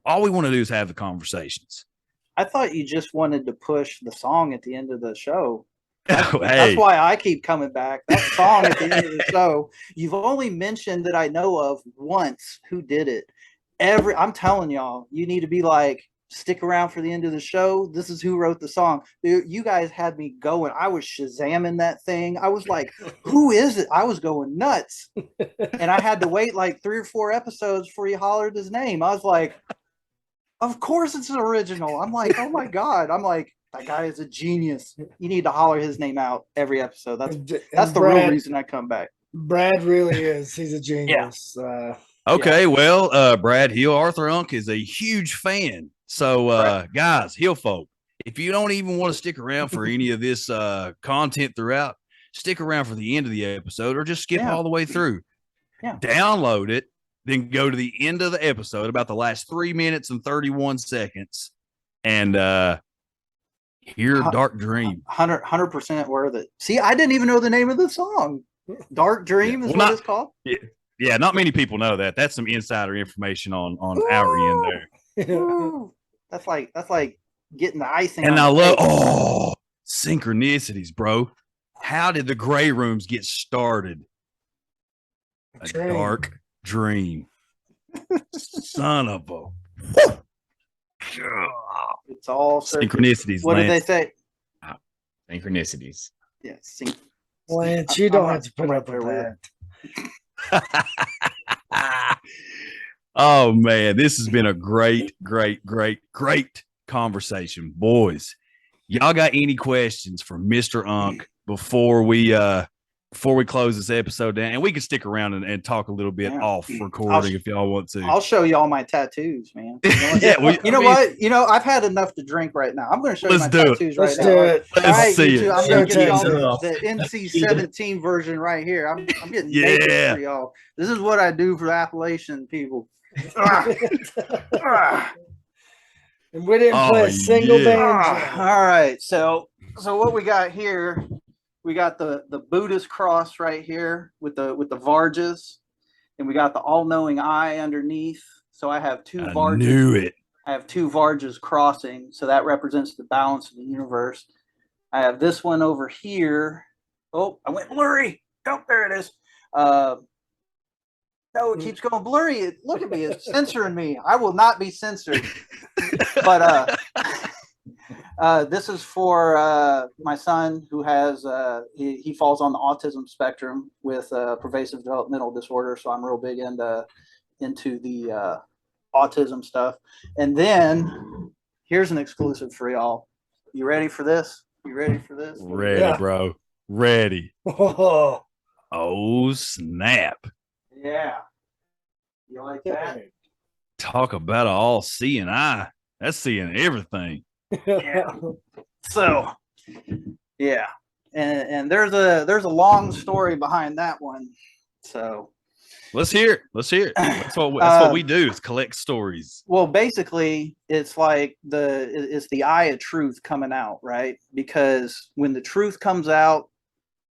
All we want to do is have the conversations. I thought you just wanted to push the song at the end of the show. Hey. That's why I keep coming back. That song at the end of the show, you've only mentioned that I know of once who did it. I'm telling y'all, you need to be like, stick around for the end of the show. This is who wrote the song. Dude, you guys had me going. I was Shazamming that thing. I was like, who is it? I was going nuts. And I had to wait like 3 or 4 episodes before he hollered his name. I was like, of course it's an original. I'm like, oh my God. I'm like, that guy is a genius. You need to holler his name out every episode. That's the real reason I come back. Brad really is. He's a genius. Okay, well, Brad Hill, Arthur Unk is a huge fan. So, guys, Hill folk, if you don't even want to stick around for any of this content throughout, stick around for the end of the episode or just skip all the way through. Yeah. Download it, then go to the end of the episode, about the last 3 minutes and 31 seconds, and hear Dark Dream. 100% worth it. See, I didn't even know the name of the song. Dark Dream is what it's called? Yeah, not many people know that. That's some insider information on our end there. That's like getting the icing. And I love synchronicities, bro. How did the gray rooms get started? A dark dream. Son of a. It's all synchronicities. What did they say? Synchronicities. Yeah. Lance, you don't have to put up with that. Oh man, this has been a great conversation, boys. Y'all got any questions for Mr. Unk before we close this episode down? And we can stick around and talk a little bit off recording if y'all want to. I'll show you all my tattoos, man. You know what? You know, I've had enough to drink right now. I'm going to show you my tattoos right now. Let's see it. I'm going to get y'all the NC-17 version right here. I'm getting naked for y'all. This is what I do for the Appalachian people. And we didn't play a single band. All right. So what we got here, we got the Buddhist cross right here with the Vargas, and we got the all-knowing eye underneath. So I have two Vargas. I knew it. I have two Vargas crossing, so that represents the balance of the universe. I have this one over here. Oh, I went blurry. Oh, there it is. No, it keeps going blurry. Look at me. It's censoring me. I will not be censored. But this is for my son who has, he falls on the autism spectrum with pervasive developmental disorder. So I'm real big into the autism stuff. And then here's an exclusive for y'all. You ready for this? You ready for this? Ready, bro. Ready. Oh, snap. Yeah. You like that? Talk about an all-seeing eye. That's seeing everything. Yeah. So, yeah. And there's a long story behind that one. So let's hear it. Let's hear it. That's what we do is collect stories. Well, basically, it's like it's the eye of truth coming out, right? Because when the truth comes out,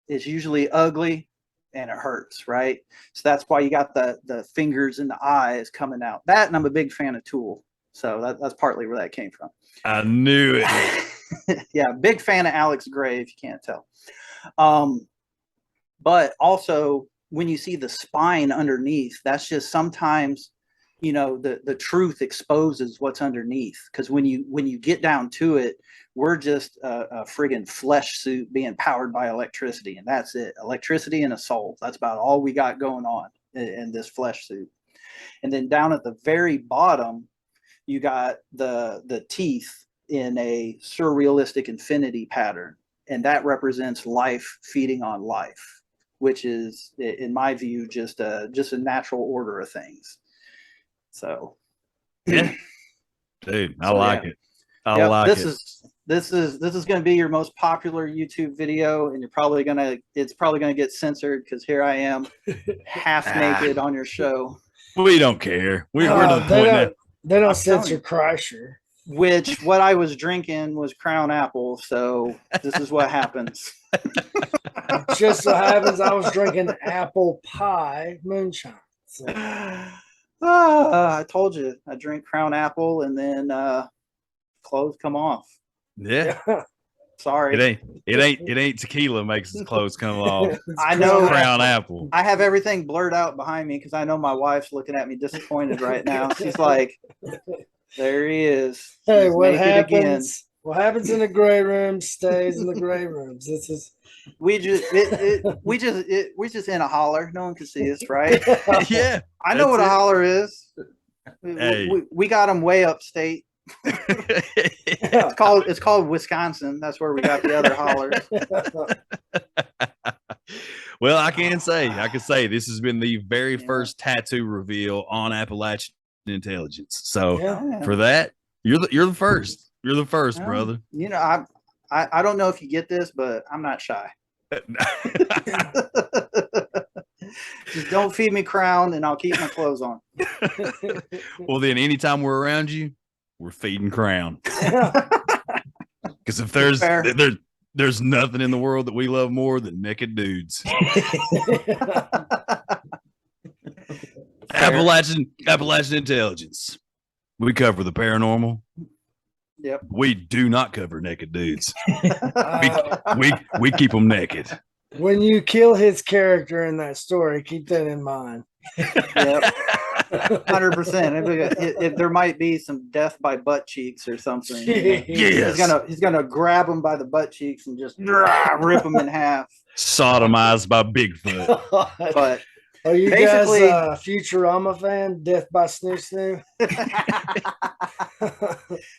it's usually ugly and it hurts, right? So that's why you got the fingers and the eyes coming out. That, and I'm a big fan of Tool. So that's partly where that came from. I knew it. Yeah, big fan of Alex Gray, if you can't tell. But also, when you see the spine underneath, that's just sometimes, you know, the truth exposes what's underneath. Because when you get down to it, we're just a friggin' flesh suit being powered by electricity, and that's it. Electricity and a soul. That's about all we got going on in this flesh suit. And then down at the very bottom, you got the teeth in a surrealistic infinity pattern, and that represents life feeding on life, which is, in my view, just a natural order of things. So, yeah, dude, I like it. I like it. This is going to be your most popular YouTube video, and it's probably gonna get censored because here I am, half naked on your show. We don't care. We're to the point now. They don't censor Kreischer. Which what I was drinking was Crown Apple, so this is what happens. Just so happens I was drinking apple pie moonshine. So. I told you I drink Crown Apple, and then clothes come off. Yeah. Sorry. It ain't tequila makes his clothes come off. I know. Crown Apple. I have everything blurred out behind me because I know my wife's looking at me disappointed right now. She's like, There he is. Hey, He's what naked again. happens? What happens in the gray room stays in the gray rooms. This is We just we just in a holler. No one can see us, right? Yeah, I know what a that's it. holler is. Hey. We got them way upstate. It's called Wisconsin. That's where we got the other hollers. Well, I can say this has been the very Yeah. first tattoo reveal on Appalachian Intelligence. So Yeah. for that, you're the first. You're the first, Well, brother. You know, I don't know if you get this, but I'm not shy. Just don't feed me crown, and I'll keep my clothes on. Well, then anytime we're around you, we're feeding crown. Because if Fair. there's nothing in the world that we love more than naked dudes. Appalachian Intelligence. We cover the paranormal. Yep. We do not cover naked dudes. Uh, We keep them naked. when you kill his character in that story, keep that in mind. Yep. 100%. If there might be some death by butt cheeks or something, Yes. he's gonna grab him by the butt cheeks and just rip him in half. Sodomized by Bigfoot. But But are you basically- guys a Futurama fan? Death by Snoo Snoo?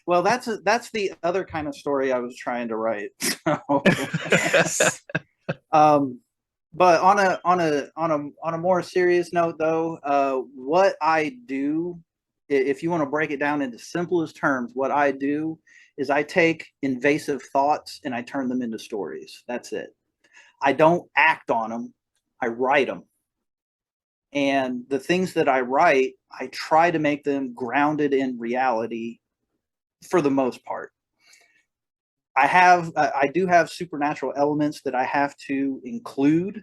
well, that's the other kind of story I was trying to write. But on a more serious note, though, what I do, if you want to break it down into simplest terms, what I do is I take invasive thoughts and I turn them into stories. That's it. I don't act on them. I write them. And the things that I write, I try to make them grounded in reality for the most part. I do have supernatural elements that I have to include,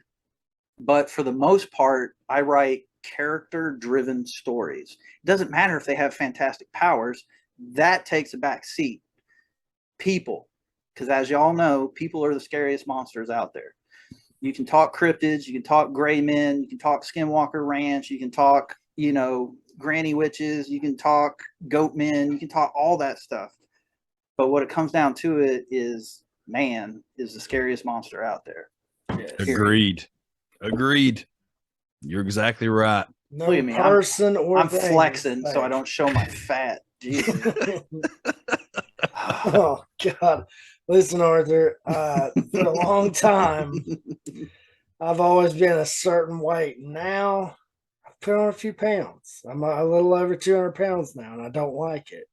but for the most part, I write character-driven stories. It doesn't matter if they have fantastic powers. That takes a back seat. People, because as y'all know, people are the scariest monsters out there. You can talk cryptids, you can talk gray men, you can talk Skinwalker Ranch, you can talk, granny witches, you can talk goat men, you can talk all that stuff. But what it comes down to it is man is the scariest monster out there. Agreed. You're exactly right. No Look at me, person or I'm thing is flexing so I safe. don't show my fat. Jesus. Oh God! Listen, Arthur. For a long time, I've always been a certain weight. Now I've put on a few pounds. I'm a little over 200 pounds now, and I don't like it.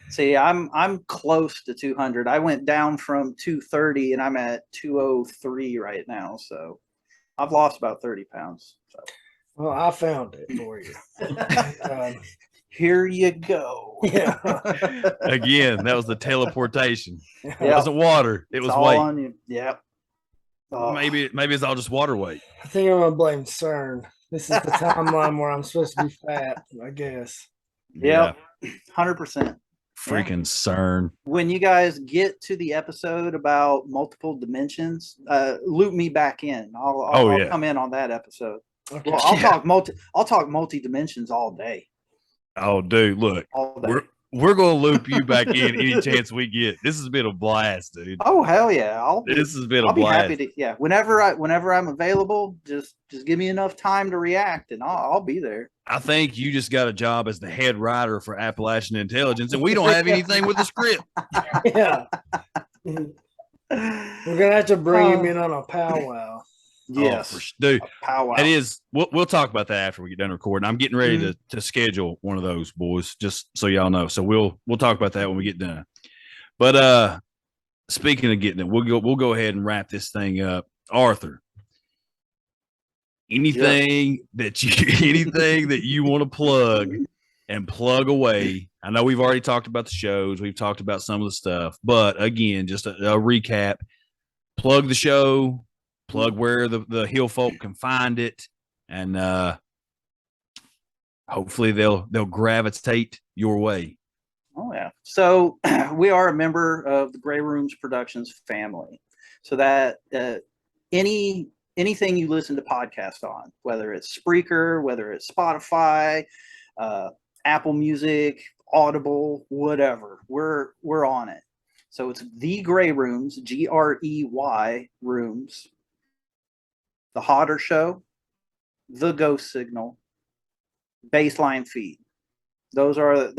See, I'm close to 200. I went down from 230 and I'm at 203 right now. So I've lost about 30 pounds. So. Well, I found it for you. Here you go. Yeah. Again, that was the teleportation. It Yeah. wasn't water. It It's was all weight. on you. Yep. Oh. Maybe it's all just water weight. I think I'm gonna blame CERN. This is the timeline where I'm supposed to be fat, I guess. Yep. 100%. Freaking CERN. When you guys get to the episode about multiple dimensions, loop me back in. I'll come in on that episode. Okay. Well, I'll talk multi dimensions all day. Oh, dude, look, All day. we're gonna loop you back in any chance we get. This has been a blast, dude. Oh hell yeah! This has been a I'll be blast. happy to. Yeah, whenever I'm available, just give me enough time to react, and I'll be there. I think you just got a job as the head writer for Appalachian Intelligence, and we don't have anything with the script. Yeah. We're gonna have to bring him in on a powwow. Yes, Oh, dude. Powwow. It is. We'll talk about that after we get done recording. I'm getting ready to schedule one of those, boys, just so y'all know. So we'll talk about that when we get done. But speaking of getting it, we'll go ahead and wrap this thing up. Arthur, anything that you want to plug and plug away. I know we've already talked about the shows. We've talked about some of the stuff, but again, just a recap. Plug the show. Plug where the hill folk can find it, and hopefully they'll gravitate your way. Oh yeah. So we are a member of the Gray Rooms Productions family. So that anything you listen to podcast on, whether it's Spreaker, whether it's Spotify, Apple Music, Audible, whatever. We're on it. So it's The Grey Rooms, Grey Rooms, The Hodder Show, The Ghost Signal, Baseline Feed. Those are our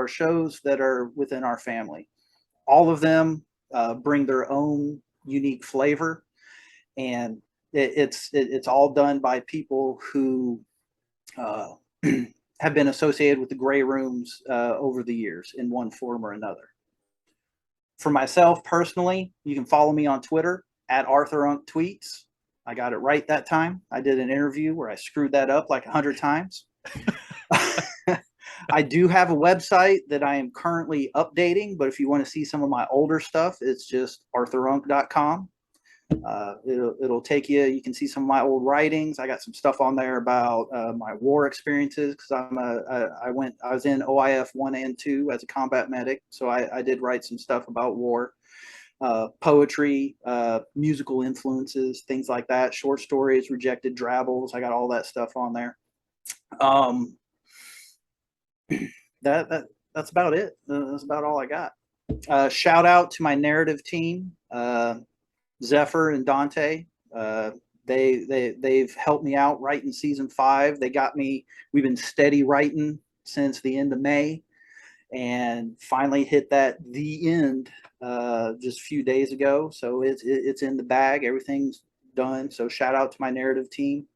shows that are within our family. All of them bring their own unique flavor, and it's all done by people who have been associated with the Grey Rooms over the years in one form or another. For myself personally, you can follow me on Twitter at Arthur Unk Tweets. I got it right that time. I did an interview where I screwed that up like 100 times. I do have a website that I am currently updating, but if you want to see some of my older stuff, it's just arthurunk.com. It'll take you. You can see some of my old writings. I got some stuff on there about my war experiences because I was in OIF 1 and 2 as a combat medic, so I did write some stuff about war, poetry, musical influences, things like that, short stories, rejected drabbles. I got all that stuff on there. That's about it. That's about all I got. Shout out to my narrative team. Zephyr and Dante, they've helped me out writing season 5. They got me. We've been steady writing since the end of May, and finally hit the end just a few days ago. So it's in the bag. Everything's done. So shout out to my narrative team.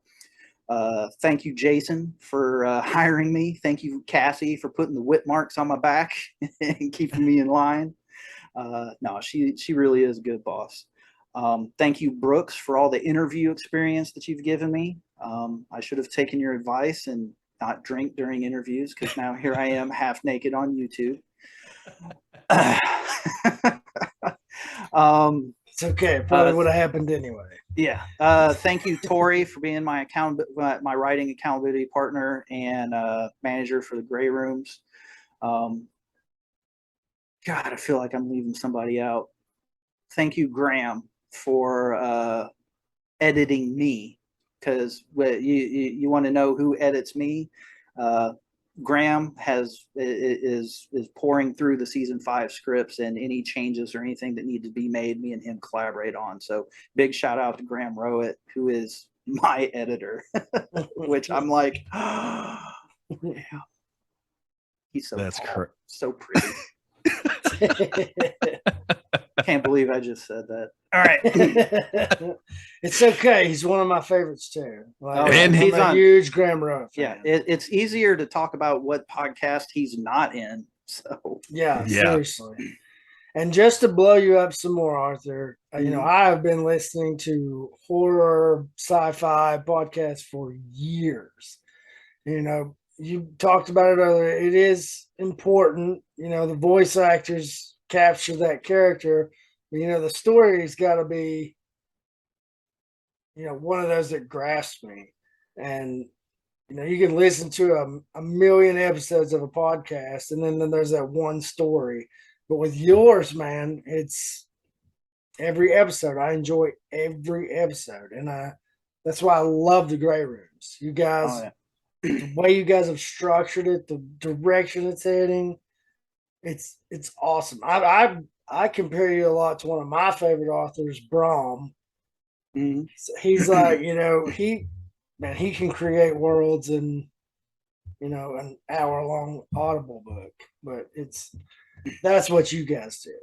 Thank you, Jason, for hiring me. Thank you, Cassie, for putting the whip marks on my back and keeping me in line. No, she really is a good boss. Thank you, Brooks, for all the interview experience that you've given me. I should have taken your advice and not drink during interviews, because now here I am half naked on YouTube. It's okay. It probably would have happened anyway. Yeah. Thank you, Tori, for being my writing accountability partner and manager for the Grey Rooms. God, I feel like I'm leaving somebody out. Thank you, Graham, for editing me, because you want to know who edits me. Graham is pouring through the season 5 scripts, and any changes or anything that need to be made, me and him collaborate on. So big shout out to Graham Rowett, who is my editor, which I'm like, oh, yeah. He's so so pretty. Can't believe I just said that. All right. It's okay. He's one of my favorites too. Like, and he's a huge Graham Rowett fan. Yeah, it's easier to talk about what podcast he's not in. So yeah, seriously. And just to blow you up some more, Arthur, you know, I have been listening to horror sci-fi podcasts for years. You know, you talked about it earlier. It is important, you know, the voice actors capture that character. But, you know, the story's got to be, you know, one of those that grasps me. And, you know, you can listen to a million episodes of a podcast, and then there's that one story. But with yours, man, it's every episode. I enjoy every episode. And that's why I love the Grey Rooms. You guys, the way you guys have structured it, the direction it's heading, it's awesome. I compare you a lot to one of my favorite authors, Brom. Mm-hmm. He's like, you know, he can create worlds in, you know, an hour-long Audible book. But that's what you guys do.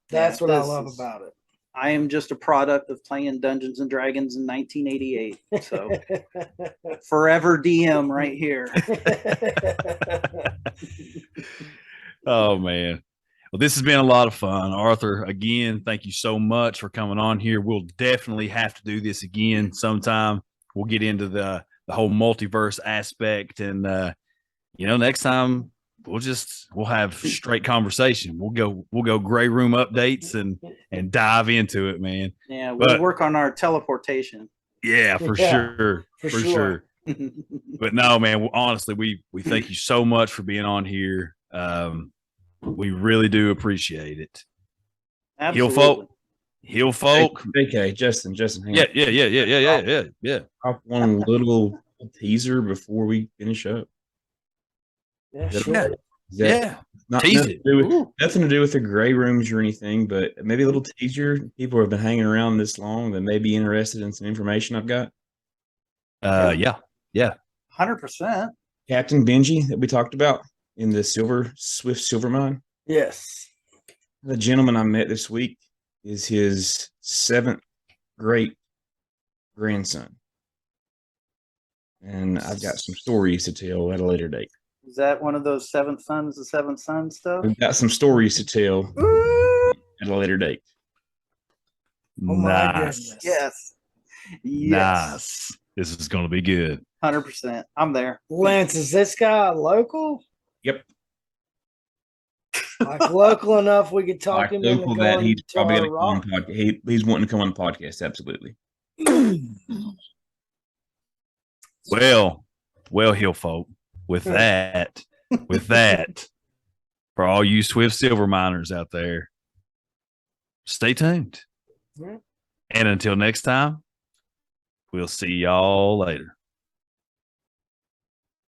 That's what I love about it. I am just a product of playing Dungeons and Dragons in 1988. So forever DM right here. Oh, man. Well, this has been a lot of fun. Arthur, again, thank you so much for coming on here. We'll definitely have to do this again sometime. We'll get into the whole multiverse aspect. And, you know, next time we'll have straight conversation. We'll go Grey Room updates and dive into it, man. Yeah, we'll work on our teleportation. Yeah, for sure. For sure. But no, man, honestly, we thank you so much for being on here. We really do appreciate it. Absolutely. Heel folk. Okay, Justin, hang Yeah, on. yeah. One little teaser before we finish up. Yeah, Is that sure. Yeah. Is that Yeah. not Tease nothing it. to, do with, Ooh. nothing to do with the gray rooms or anything, but maybe a little teaser. People who have been hanging around this long that may be interested in some information I've got. Yeah. Yeah. 100%. Captain Benji that we talked about in the Swift Silver Mine. Yes. The gentleman I met this week is his 7th great grandson. And I've got some stories to tell at a later date. Is that one of those seventh sons, the seventh son stuff? We've got some stories to tell at a later date. Oh my Nice. goodness. Yes. Yes. Nice. This is going to be good. 100%. I'm there. Lance, is this guy local? Yep. Like local enough we could talk Like him into local that going he's to probably our going to come on rock. podcast. He's wanting to come on the podcast. Absolutely. Well, Hill folk, with that, for all you Swift Silver miners out there, stay tuned. Yeah. And until next time, we'll see y'all later.